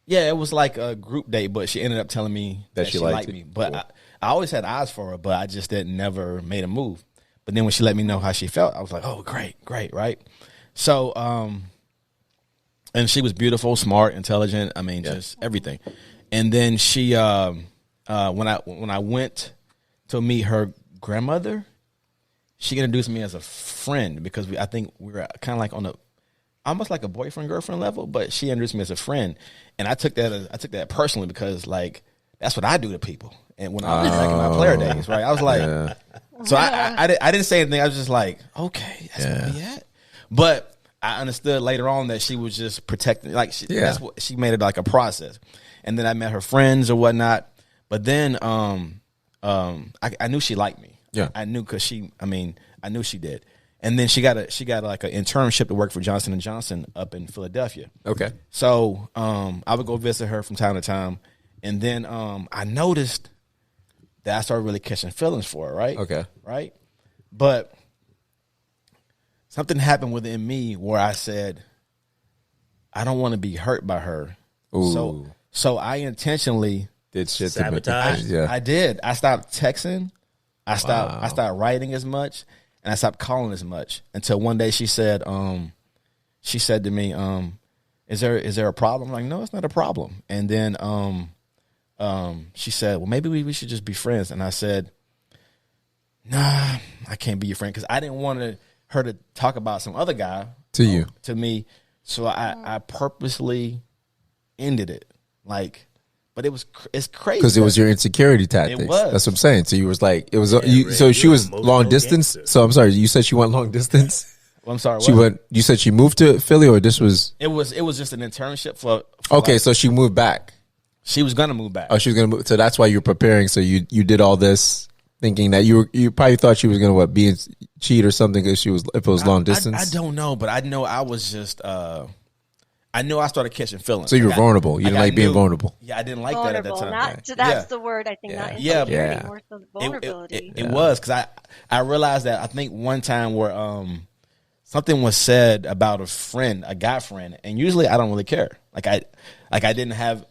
Yeah, it was like a group date, but she ended up telling me that she liked me. But cool. I always had eyes for her, but I just never made a move. But then when she let me know how she felt, I was like, oh, great, right? So, and she was beautiful, smart, intelligent. I mean, just everything. And then she, when I went to meet her grandmother, she introduced me as a friend because I think we were kind of like on almost like a boyfriend girlfriend level. But she introduced me as a friend, and I took that personally because like that's what I do to people. And when I was back in my player days, right, I was like. So I didn't say anything. I was just like, okay, that's where we at. But I understood later on that she was just protecting. Like that's what she made it like a process. And then I met her friends or whatnot. But then I knew she liked me. Yeah, I knew because I knew she did. And then she got like an internship to work for Johnson & Johnson up in Philadelphia. Okay. So I would go visit her from time to time, and then I noticed that I started really catching feelings for her, right? Okay. Right? But something happened within me where I said, I don't want to be hurt by her. Ooh. So I intentionally did shit sabotage. I did. I stopped texting. I stopped writing as much, and I stopped calling as much until one day she said to me, is there a problem? I'm like, no, it's not a problem. And then she said, well, maybe we should just be friends. And I said, nah, I can't be your friend, because I didn't want her to talk about some other guy to me. So I purposely ended it. Like, but it's crazy because it was your insecurity tactics. It was. That's what I'm saying. So you was like, it was. Ray, so she you're was emotional long distance. gangster. So I'm sorry. You said she went long distance. Well, I'm sorry. She what? went. You said she moved to Philly, or this was. It was just an internship for Okay, like, so she moved back. she was gonna move back. Oh, she was gonna move. So that's why you're preparing. So you did all this thinking that you probably thought she was gonna be cheat or something if it was long distance. I don't know, but I know I was just. I knew I started catching feelings. So you were vulnerable. You didn't like being knew- vulnerable. Yeah, I didn't like that at that Vulnerable. time. Not, so that's Yeah. the word I think. Not Yeah. insecurity, Yeah. more so vulnerability. It was because I realized that I think one time where something was said about a friend, a guy friend, and usually I don't really care. I didn't have.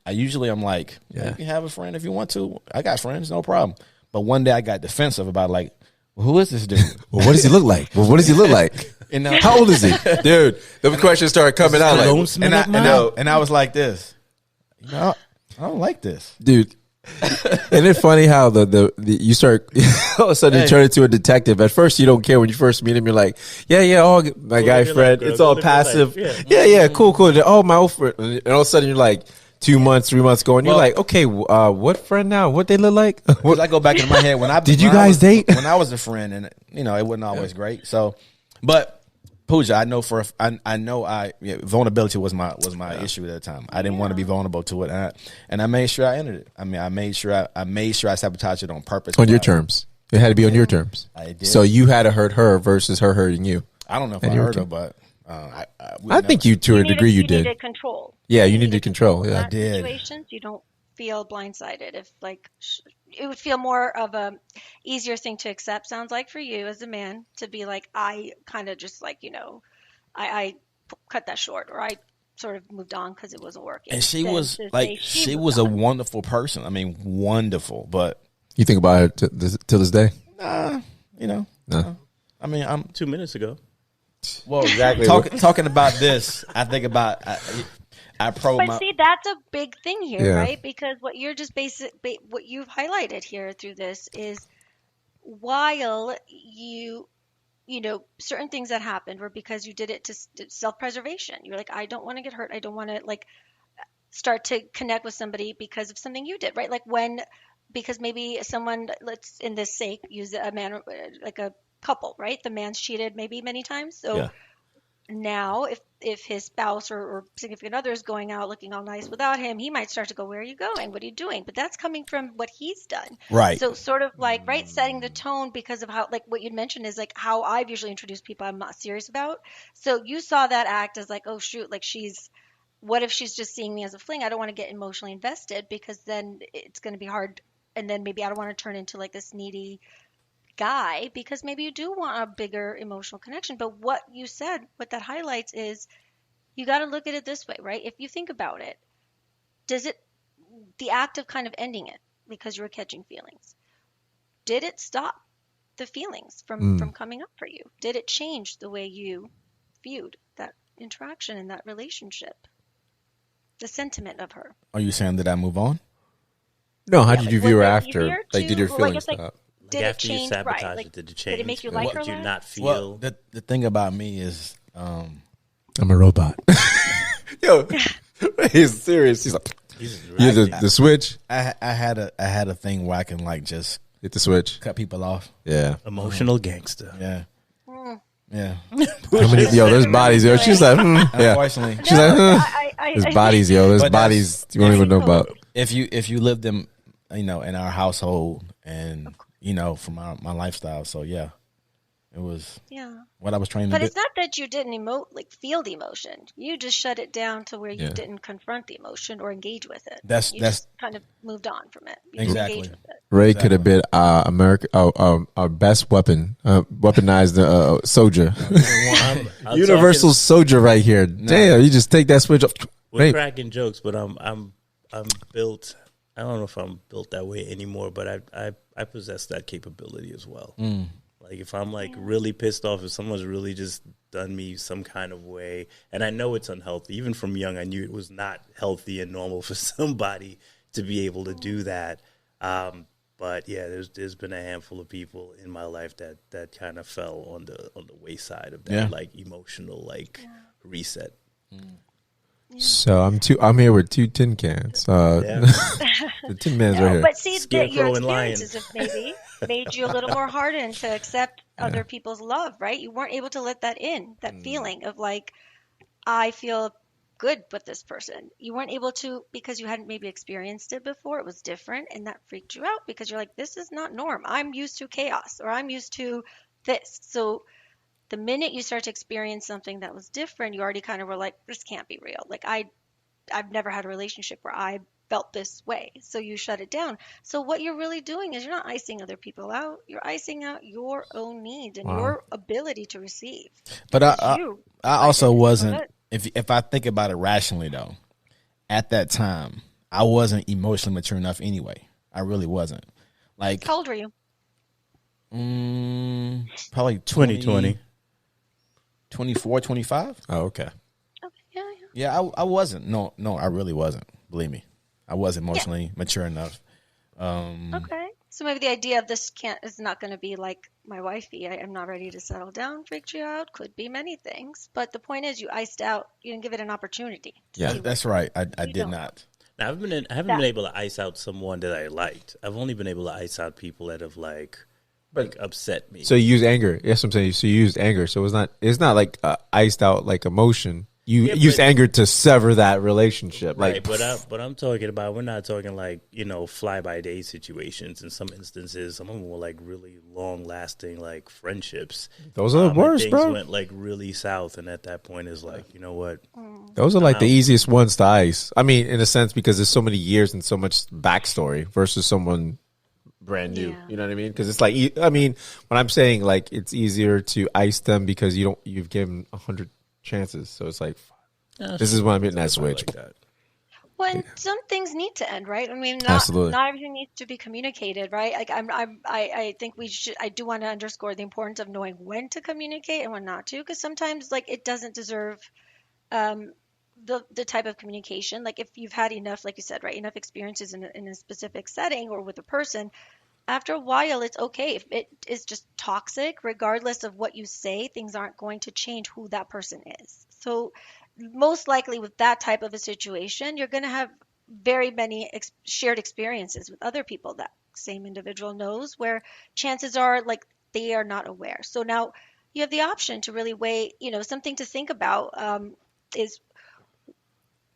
Usually I'm like, Yeah. you can have a friend if you want to. I got friends, no problem. But one day I got defensive about like, well, who is this dude? Well, what does he look like? Well, what does he look like? And How old is he, dude? The questions started coming out. Don't Like, smell like mine. and I was like this. I don't like this. dude. Isn't it funny how the you start all of a sudden you turn into a detective? At first you don't care when you first meet him. You're like, yeah, all my guy live your friend. life, girl. It's Go all live your life. passive. Yeah. Yeah, cool. Oh, my old friend. And all of a sudden you're like 2 months, 3 months going. You're Well- like, okay, what friend now? What they look like? Because I go back into my head when I Did you when I guys was- date? when I was a friend, and it wasn't always great. So, but Puja, I know vulnerability was my issue at the time. I didn't want to be vulnerable to it, and I made sure I ended it. I mean, I made sure I sabotaged it on purpose. On your terms. It had to be on your terms. I did. So you had to hurt her versus her hurting you. I don't know if And I you were heard her, too. but I think you, to a degree, you did. needed control. Yeah, you needed control. Yeah. In did. situations, you don't feel blindsided. If like it would feel more of a easier thing to accept. Sounds like for you as a man to be like, I kind of just like I cut that short, or I sort of moved on because it wasn't working. And she than was to like, say she moved was a on. wonderful person. I mean, wonderful, but You think about it till this day? No. I mean, I'm 2 minutes ago. well Exactly. talking about this. I think about I probe But my. see, that's a big thing here, Yeah. right? Because what you're just what you've highlighted here through this is while certain things that happened were because you did it to self-preservation. You're like, I don't want to get hurt. I don't want to like start to connect with somebody because of something you did, right? Like because maybe someone, let's in this sake use a man, like a couple, right? The man's cheated maybe many times. So Yeah. now if his spouse or significant other is going out looking all nice without him, he might start to go, where are you going? What are you doing? But that's coming from what he's done. Right. So sort of like, right, setting the tone because of how, like what you'd mentioned is like how I've usually introduced people I'm not serious about. So you saw that act as like, oh shoot, like what if she's just seeing me as a fling? I don't want to get emotionally invested because then it's going to be hard. And then maybe I don't want to turn into like this needy guy because maybe you do want a bigger emotional connection. But what you said, what that highlights is you got to look at it this way, right? If you think about it, the act of kind of ending it because you were catching feelings, did it stop the feelings from coming up for you? Did it change the way you viewed that interaction and that relationship? The sentiment of her. Are you saying that I move on? No, how did you Was view her it after? easier Like, did your to- feelings it's like, stop? did it After you change? sabotage Right. Like, it, did it change? did it make you like her Did you less? not feel? Well, the thing about me is, I'm a robot. Yo, he's serious. He's like, yeah, the switch. I had a thing where I can like just Hit the switch. cut people off. Yeah. Emotional gangster. Yeah. Mm. Yeah. How many? Yo, there's bodies. Yo, she's like, yeah. Unfortunately, She's like, I there's bodies, yo. There's But that's- bodies you don't even know about. if you lived in in our household and from my lifestyle, so yeah, it was Yeah. what I was trained But to do. it's not that you didn't feel the emotion. You just shut it down to where you Yeah. didn't confront the emotion or engage with it. That's- you that's- just kind of moved on from it. You didn't Exactly. engage with it. Ray could have been America, our best weapon, weaponized soldier, I'm universal talking- soldier right here. Damn, you just take that switch off. We're Right. cracking jokes, but I'm built. I don't know if I'm built that way anymore, but I possess that capability as well. Like if I'm like really pissed off, if someone's really just done me some kind of way, and I know it's unhealthy. Even from young, I knew it was not healthy and normal for somebody to be able to do that. But yeah, there's been a handful of people in my life that kind of fell on the wayside of that, Yeah. like emotional reset. So I'm here with 2 tin cans. The tin man's right here. But see, Scarecrow your and lion. experiences have maybe made you a little more hardened to accept other people's love, right? You weren't able to let that in, that feeling of like, I feel good with this person. You weren't able to because you hadn't maybe experienced it before. It was different, and that freaked you out because you're like, this is not norm. I'm used to chaos, or I'm used to this. So the minute you start to experience something that was different, you already kind of were like, this can't be real. Like I've never had a relationship where I felt this way. So you shut it down. So what you're really doing is you're not icing other people out. You're icing out your own needs and your ability to receive. But I also wasn't, if I think about it rationally though, at that time, I wasn't emotionally mature enough anyway. I really wasn't. Like, how old were you? Probably 2020. 24, 25. Oh, okay. Yeah, I wasn't. No, I really wasn't. Believe me. I wasn't emotionally mature enough. Okay. So maybe the idea of this is not going to be like my wifey. I'm not ready to settle down, freaked you out. Could be many things. But the point is you iced out. You didn't give it an opportunity. Yeah, that's right. I did not. Now, I haven't been able to ice out someone that I liked. I've only been able to ice out people that have like upset me. So you use anger. Yes, I'm saying. So you used anger. So it's not like iced out like emotion. You use anger to sever that relationship. Right, Like, but I'm talking about, we're not talking like, fly by day situations. In some instances, some of them were like really long lasting like friendships. those are the worst, things bro. went like really south, and at that point is like, you know what? Those are like the easiest ones to ice. I mean, in a sense, because there's so many years and so much backstory versus someone brand new. Yeah. You know what I mean? Because it's like, I mean, when I'm saying like it's easier to ice them because you've given 100 chances. So it's like, this is when I'm hitting that switch. Like that. Well, and some things need to end, right? I mean, Absolutely. not everything needs to be communicated, right? Like I think I do want to underscore the importance of knowing when to communicate and when not to, because sometimes like it doesn't deserve the type of communication. Like if you've had enough, like you said, right, enough experiences in a specific setting or with a person, after a while, it's okay. If it is just toxic, regardless of what you say, things aren't going to change who that person is. So most likely with that type of a situation, you're going to have very many shared experiences with other people that same individual knows, where chances are like they are not aware. So now you have the option to really weigh, something to think about is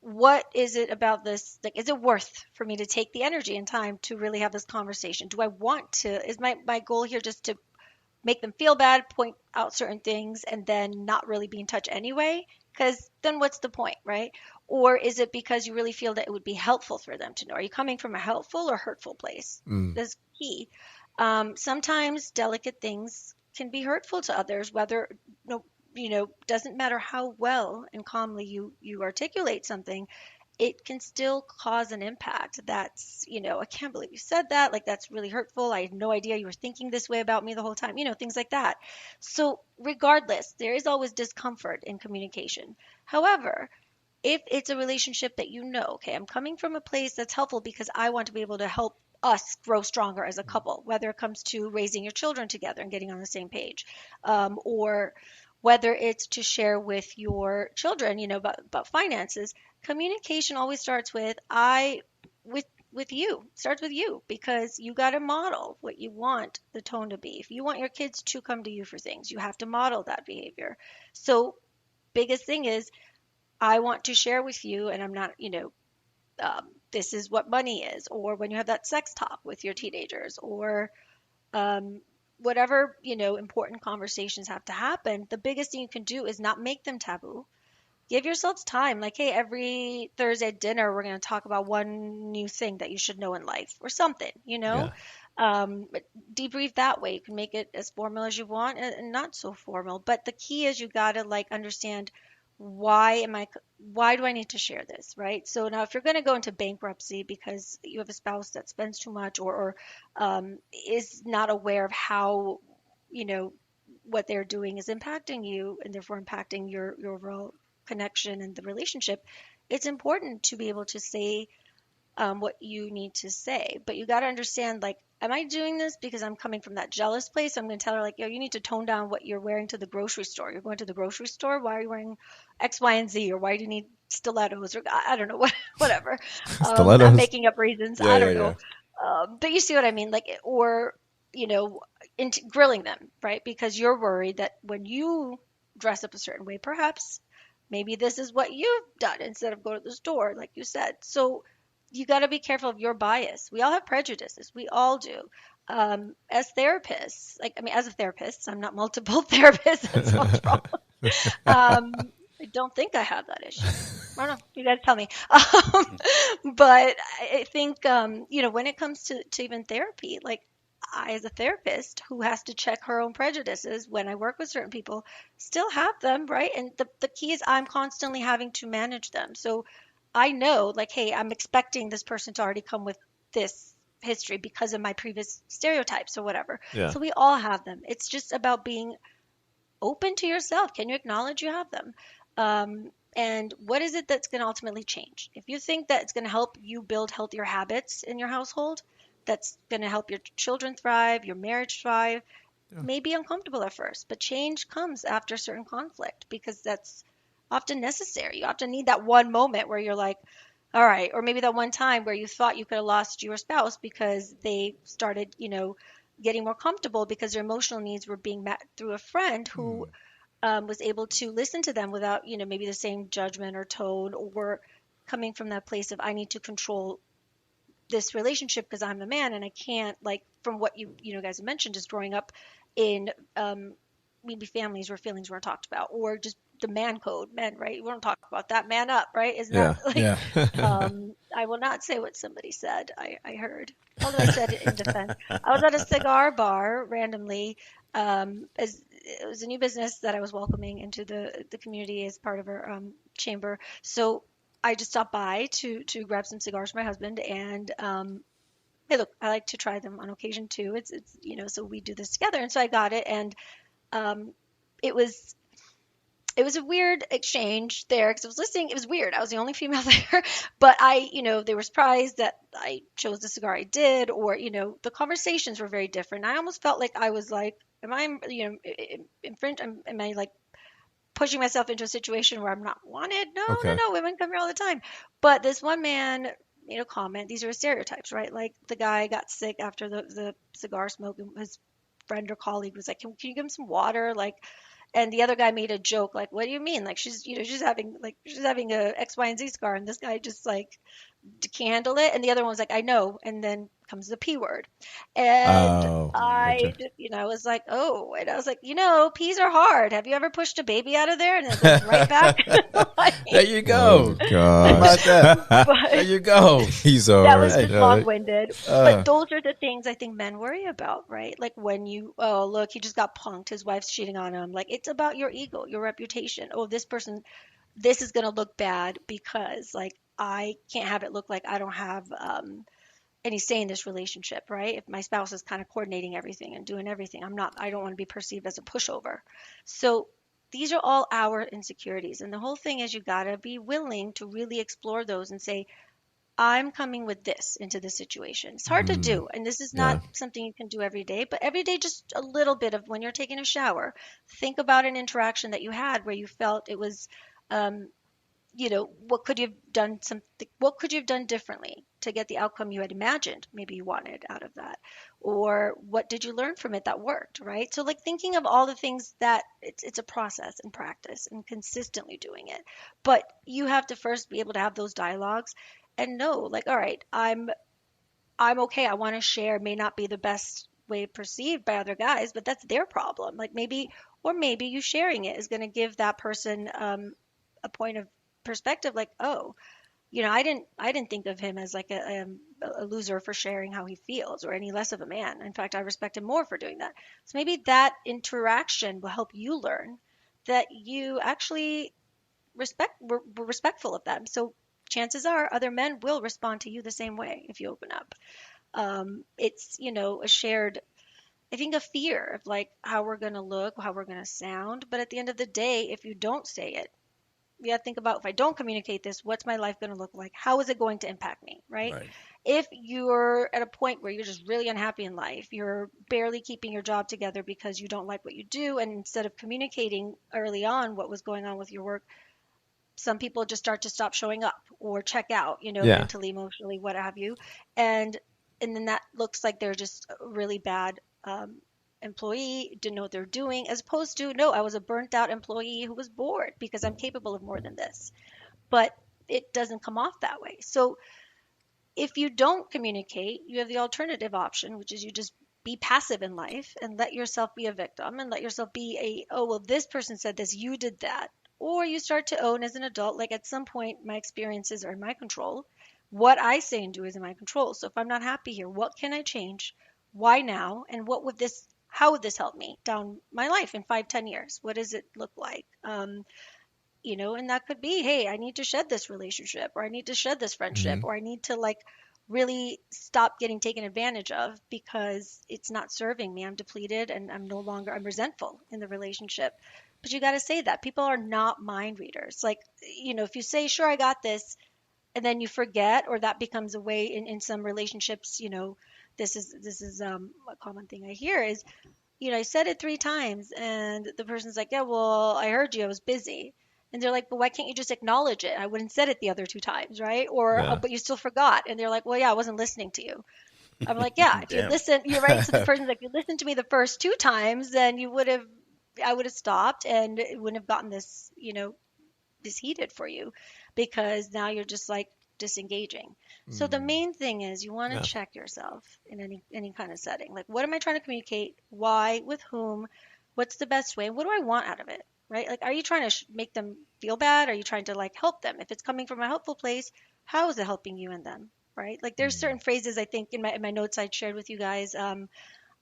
what is it about this, like, is it worth for me to take the energy and time to really have this conversation? Do I want to, is my goal here just to make them feel bad, point out certain things, and then not really be in touch anyway? Because then what's the point, right? Or is it because you really feel that it would be helpful for them to know? Are you coming from a helpful or hurtful place? That's key. Sometimes delicate things can be hurtful to others, whether doesn't matter how well and calmly you articulate something, it can still cause an impact. That's, I can't believe you said that. Like, that's really hurtful. I had no idea you were thinking this way about me the whole time, things like that. So regardless, there is always discomfort in communication. However, if it's a relationship that okay, I'm coming from a place that's helpful because I want to be able to help us grow stronger as a couple, whether it comes to raising your children together and getting on the same page, or whether it's to share with your children, about finances. Communication always starts with you. Starts with you, because you got to model what you want the tone to be. If you want your kids to come to you for things, you have to model that behavior. So biggest thing is, I want to share with you, and I'm not, this is what money is, or when you have that sex talk with your teenagers, or whatever, important conversations have to happen. The biggest thing you can do is not make them taboo. Give yourselves time. Like, hey, every Thursday at dinner, we're going to talk about one new thing that you should know in life or something, But debrief that way. You can make it as formal as you want and not so formal. But the key is you got to understand, why do I need to share this, right? So now if you're going to go into bankruptcy because you have a spouse that spends too much or is not aware of how, what they're doing is impacting you and therefore impacting your overall connection and the relationship, it's important to be able to say what you need to say. But you got to understand, like, am I doing this because I'm coming from that jealous place? I'm going to tell her, like, you need to tone down what you're wearing to the grocery store. You're going to the grocery store. Why are you wearing X, Y, and Z? Or why do you need stilettos, or I don't know, whatever. Stilettos? I'm making up reasons. I don't yeah. know. But you see what I mean? Like, or, grilling them, right? Because you're worried that when you dress up a certain way, perhaps maybe this is what you've done instead of go to the store, like you said. So you got to be careful of your bias. We all have prejudices. We all do. As therapists, as a therapist, I'm not multiple therapists. That's what's wrong. I don't think I have that issue. I don't know. You guys tell me. But I think, when it comes to even therapy, like I, as a therapist who has to check her own prejudices when I work with certain people, still have them, right? And the key is I'm constantly having to manage them. So I know, like, hey, I'm expecting this person to already come with this history because of my previous stereotypes or whatever. Yeah. So we all have them. It's just about being open to yourself. Can you acknowledge you have them? And what is it that's going to ultimately change? If you think that it's going to help you build healthier habits in your household, that's going to help your children thrive, your marriage thrive, may be uncomfortable at first, but change comes after certain conflict because that's often necessary. You often need that one moment where you're like, all right, or maybe that one time where you thought you could have lost your spouse because they started, getting more comfortable because their emotional needs were being met through a friend who was able to listen to them without, maybe the same judgment or tone, or coming from that place of I need to control this relationship because I'm a man and I can't, like, from what you guys have mentioned, just growing up in maybe families where feelings weren't talked about, or just the man code, men, right? We don't talk about that. Man up, right? Isn't that like? Yeah. I will not say what somebody said. I heard. Although I said it in defense. I was at a cigar bar randomly. As it was a new business that I was welcoming into the community as part of our chamber. So I just stopped by to grab some cigars for my husband, and hey, look, I like to try them on occasion too. It's so we do this together, and so I got it, and it was a weird exchange there because I was listening. It was weird. I was the only female there, but they were surprised that I chose the cigar I did, or the conversations were very different. I almost felt like I was like, am I infringed? Am I like pushing myself into a situation where I'm not wanted? No, Okay. no, women come here all the time. But this one man made a comment. These are stereotypes, right? Like the guy got sick after the cigar smoke, and his friend or colleague was like, can you give him some water? Like, and the other guy made a joke, like, what do you mean? Like, she's having a X, Y, and Z scar, and this guy just like can't handle it. And the other one was like, I know. And then comes the P word. And Oh, I, gotcha. was like, oh, and I was like, P's are hard. Have you ever pushed a baby out of there? And it goes right back. There you go. Oh, How about that? But There you go. He's all that was right. just Yeah, long-winded. But those are the things I think men worry about, right? Like when oh, look, he just got punked. His wife's cheating on him. Like, it's about your ego, your reputation. Oh, this person, this is going to look bad because, like, I can't have it look like I don't have any say in this relationship, right? If my spouse is kind of coordinating everything and doing everything, I don't want to be perceived as a pushover. So these are all our insecurities. And the whole thing is you got to be willing to really explore those and say, I'm coming with this into this situation. It's hard to do. And this is not something you can do every day, but every day, just a little bit of when you're taking a shower, think about an interaction that you had where you felt it was, what could you have done what could you have done differently to get the outcome you had imagined maybe you wanted out of that, or what did you learn from it that worked, right? So like thinking of all the things that it's a process and practice and consistently doing it, but you have to first be able to have those dialogues and know, like, all right, I'm okay, I want to share, may not be the best way perceived by other guys, but that's their problem. Like maybe you sharing it is going to give that person a point of perspective, like, oh, I didn't think of him as like a loser for sharing how he feels or any less of a man. In fact, I respect him more for doing that. So maybe that interaction will help you learn that you actually were respectful of them. So chances are other men will respond to you the same way if you open up. It's a shared, I think, a fear of like how we're going to look, how we're going to sound. But at the end of the day, if you don't say it, you have to think about, if I don't communicate this, what's my life going to look like? How is it going to impact me, right? If you're at a point where you're just really unhappy in life, you're barely keeping your job together because you don't like what you do, and instead of communicating early on what was going on with your work, Some people just start to stop showing up or check out, Yeah. mentally, emotionally, what have you. And then that looks like they're just a really bad employee, didn't know what they're doing, as opposed to, no, I was a burnt out employee who was bored because I'm capable of more than this. But it doesn't come off that way. So if you don't communicate, you have the alternative option, which is you just be passive in life and let yourself be a victim and let yourself be oh, well, this person said this, you did that. Or you start to own as an adult, like at some point, my experiences are in my control. What I say and do is in my control. So if I'm not happy here, what can I change? Why now? And how would this help me down my life in 5-10 years? What does it look like? And that could be, hey, I need to shed this relationship, or I need to shed this friendship, or I need to really stop getting taken advantage of because it's not serving me. I'm depleted and I'm resentful in the relationship. But you got to say that. People are not mind readers. If you say, sure, I got this, and then you forget, or that becomes a way in some relationships, this is a common thing I hear is, I said it 3 times and the person's like, yeah, well, I heard you, I was busy. And they're like, but why can't you just acknowledge it? I wouldn't said it the other 2 times, right? Or, Yeah. but you still forgot. And they're like, well, yeah, I wasn't listening to you. I'm like, yeah, if you Damn. listen, you're right. So the person's like, you listened to me the first 2 times, then I would have stopped and it wouldn't have gotten this, this heated for you, because now you're just disengaging. So the main thing is you want to Yeah. check yourself in any kind of setting. Like, what am I trying to communicate? Why? With whom? What's the best way? What do I want out of it? Right? Like, are you trying to make them feel bad? Are you trying to help them? If it's coming from a helpful place, how is it helping you and them? Right? Like, there's certain phrases I think in my notes I shared with you guys.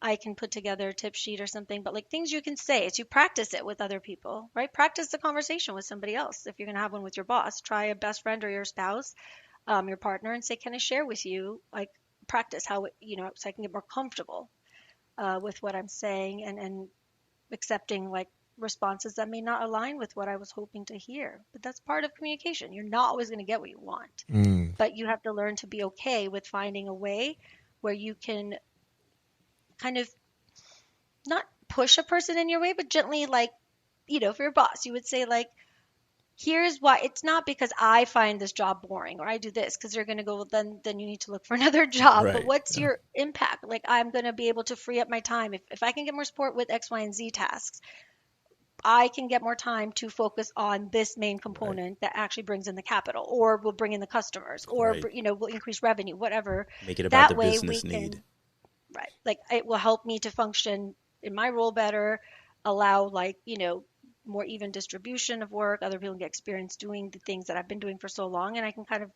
I can put together a tip sheet or something, but things you can say is you practice it with other people, right? Practice the conversation with somebody else. If you're going to have one with your boss, try a best friend or your spouse, your partner, and say, can I share with you, practice how, so I can get more comfortable with what I'm saying and accepting responses that may not align with what I was hoping to hear. But that's part of communication. You're not always going to get what you want, but you have to learn to be okay with finding a way where you can kind of not push a person in your way, but gently, if you're a boss, you would say here's why. It's not because I find this job boring or I do this, because they're going to go, well, then you need to look for another job. But Right. what's your impact? I'm going to be able to free up my time. If I can get more support with X, Y, and Z tasks, I can get more time to focus on this main component that actually brings in the capital, or will bring in the customers, or, Right. will increase revenue, whatever. Make it about That the way business we need. can, right. It will help me to function in my role better, allow more even distribution of work. Other people can get experience doing the things that I've been doing for so long, and I can kind of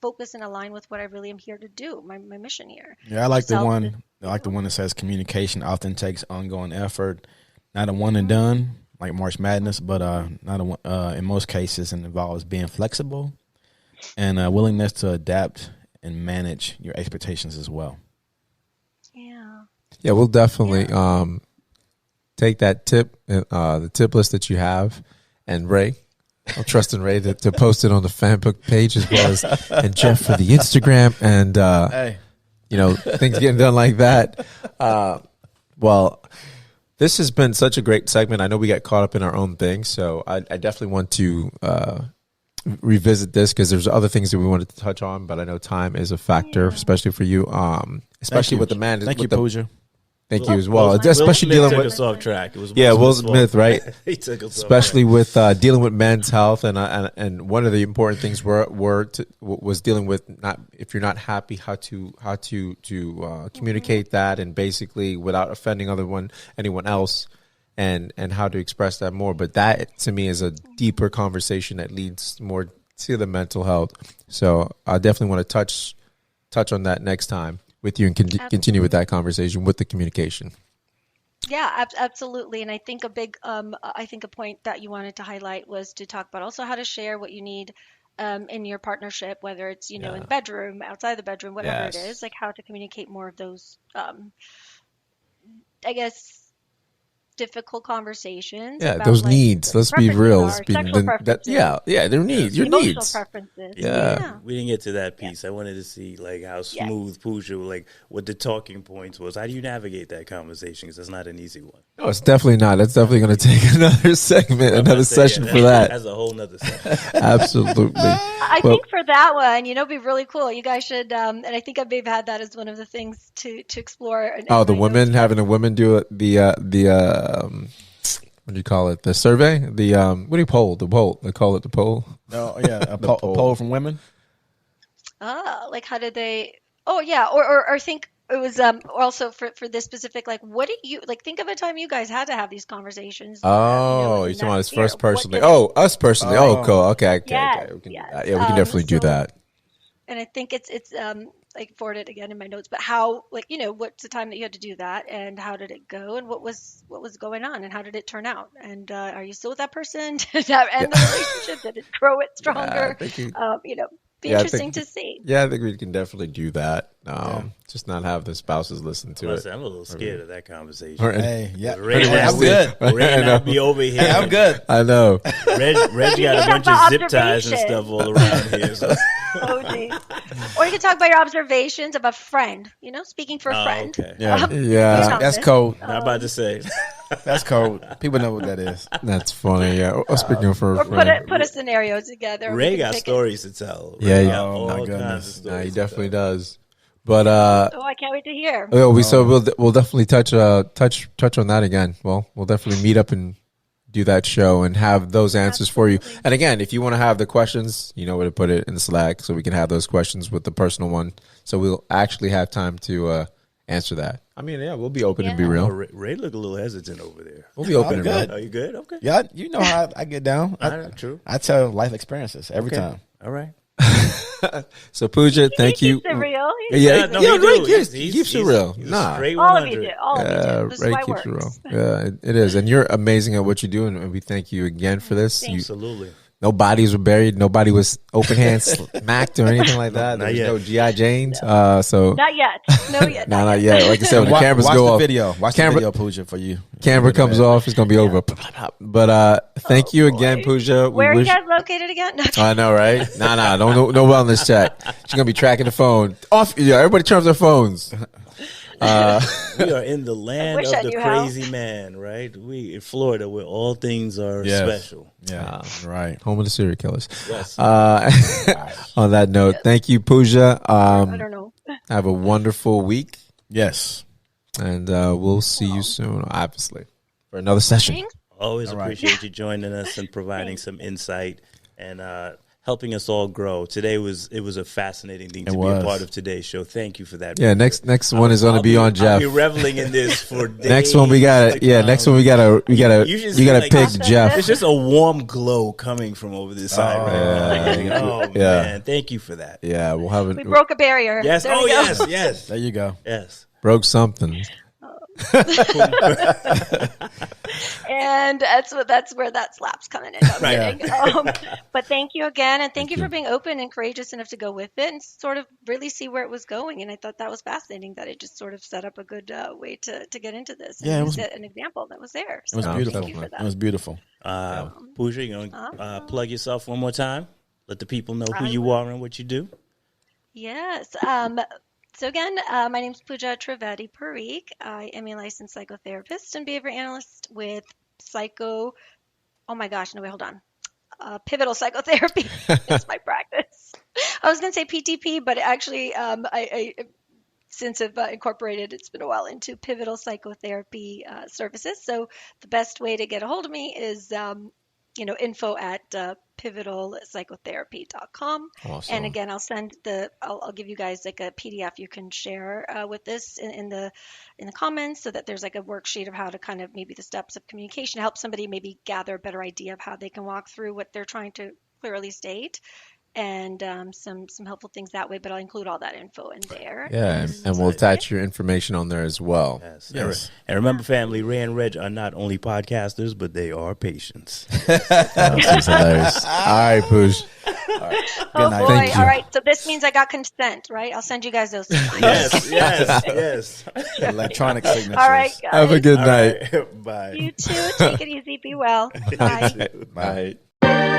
focus and align with what I really am here to do, my mission here. Yeah, I like the Self- one. I like the one that says communication often takes ongoing effort, not a one and done like March Madness, but not a one. In most cases, it involves being flexible and willingness to adapt and manage your expectations as well. Yeah. Yeah, we'll definitely take that tip, the tip list that you have, and Ray. I'll trust in Ray to post it on the fan book page, as well as and Jeff for the Instagram, and Hey, things getting done like that. Well, this has been such a great segment. I know we got caught up in our own thing, so I definitely want to revisit this, because there's other things that we wanted to touch on, but I know time is a factor, especially for you, especially with the man. Thank you, with the, Puja. Thank you as well. Will Especially Smith dealing took with us off track. It was Will Smith's Smith, fault. right? He took us Especially off with dealing with men's health, and one of the important things was dealing with, not if you're not happy, how to communicate that, and basically without offending anyone else, and how to express that more. But that to me is a deeper conversation that leads more to the mental health. So I definitely want to touch on that next time with you, and continue with that conversation with the communication. Yeah, absolutely. And I think a point that you wanted to highlight was to talk about also how to share what you need in your partnership, whether it's, in the bedroom, outside the bedroom, whatever it Yes. is, how to communicate more of those, I guess, difficult conversations. Yeah, about, those like, needs. Let's be preferences real. are, sexual preferences, Their needs. Your emotional needs. preferences. Yeah. We didn't get to that piece. I wanted to see like how smooth Puja, like what the talking points was. How do you navigate that conversation? Because that's not an easy one. No, it's definitely not. That's definitely going to take another segment, another session for that. That's a whole nother session. Absolutely. I think for that one, it'd be really cool. You guys should, and I think I may have had that as one of the things to explore. The women, having a woman do what do you call it? The survey? What do you poll? The poll. They call it the poll. Oh yeah, a poll from women. Like how did they? Oh yeah, or I think it was also for this specific, like, what did you like? Think of a time you guys had to have these conversations. Oh, you're talking about us first personally. Oh, us personally. Oh, cool. Okay. Yes, We can yes. do that. Yeah, we can definitely do that. And I think it's like forward it again in my notes, but how, like, what's the time that you had to do that, and how did it go, and what was going on, and how did it turn out, and are you still with that person? Did that end the relationship? Did it grow it stronger? Be interesting to see. Yeah, I think we can definitely do that. Just not have the spouses listen to it. I'm a little scared of that conversation. Hey, yeah, I'm good. Ray not be over here. Hey, I'm good. I know. Reg got a bunch of zip ties and stuff all around here. So. Oh, geez. Or you can talk about your observations of a friend, speaking for a friend. Okay. Yeah. That's cold. Not about to say. That's cold. People know what that is. That's funny. Yeah. Speaking for a Or friend. put a scenario together. Ray got stories to tell. Yeah, Ray yeah. got Oh, all my kinds goodness. of stories He to definitely tell. does. But I can't wait to hear. we'll definitely touch on that again. Well, we'll definitely meet up and do that show and have those answers for you. And again, if you want to have the questions, you know where to put it in the Slack, so we can have those questions with the personal one. So we'll actually have time to answer that. I mean, yeah, we'll be open and be Oh, real. Ray look a little hesitant over there. We'll be open I'm and good. real. Are you good? Okay. Yeah, you know how I get down. True. I tell life experiences every time. All right. So Puja, thank you. Keeps it real. Yeah, no, yeah, he Ray do. keeps it real. He's Nah. straight All of you 100. do. All of you do. This is Ray why it keeps it real. works. Yeah, it is, and you're amazing at what you do, and we thank you again for this. Absolutely. No bodies were buried. Nobody was open hand smacked or anything like that. There was no GI Janes. So Not yet. No, yet. no, not yet. Like I said, when the cameras watch go the off, video. Watch the video, Puja, for you. camera comes off, it's gonna be over. But thank you again, Puja. Where are you guys located again? No, I know, right? Nah, no wellness check. She's gonna be tracking the phone off. Yeah, everybody turns their phones. We are in the land wish I of the knew how. crazy man, right? We in Florida, where all things are Yes. special. Yeah, right. Home of the serial killers. Yes. On that note, thank you, Puja. I don't know. Have a wonderful week, Yes. and we'll see you soon, obviously, for another session. Thanks. Always right. appreciate you joining us and providing some insight and helping us all grow. Today it was a fascinating thing to be was. a part of today's show. Thank you for that. Yeah, next one is going to be on Jeff. I'll be reveling in this for days. Next one we got to next one we got to You should see, like, pick Jeff. There's just a warm glow coming from over this side. Right now. Like, man, thank you for that. Yeah, we'll have We it. broke a barrier. Yes. There Oh we go. yes. There you go. Yes. Broke something. And that's where that slap's coming in. I'm Right. kidding. But thank you again, and thank you for being open and courageous enough to go with it and sort of really see where it was going. And I thought that was fascinating that it just sort of set up a good way to get into this. Yeah, it and was- set an example that was there. It was So beautiful. Thank you for It that. was beautiful. Puja, you gonna plug yourself one more time? Let the people know who you are and what you do. Yes. So again, my name is Puja Trivedi Parikh. I am a licensed psychotherapist and behavior analyst with pivotal psychotherapy. It's my practice. I was going to say PTP, but actually, I since I've incorporated, it's been a while, into pivotal psychotherapy services. So the best way to get a hold of me is info at pivotalpsychotherapy.com. Awesome. And again, I'll give you guys like a PDF you can share with this in the comments, so that there's like a worksheet of how to kind of maybe the steps of communication, help somebody maybe gather a better idea of how they can walk through what they're trying to clearly state, and some helpful things that way. But I'll include all that info in there. Yeah, and we'll attach your information on there as well. Yes. And remember, family, Ray and Reg are not only podcasters, but they are patients. That was hilarious. All right, Push. All Oh night. boy! Thank you. All right, so this means I got consent, right? I'll send you guys those. Yes. Electronic signatures. All right, guys. Have a good All night. right. Bye. You too. Take it easy. Be well. Bye. Bye. Bye.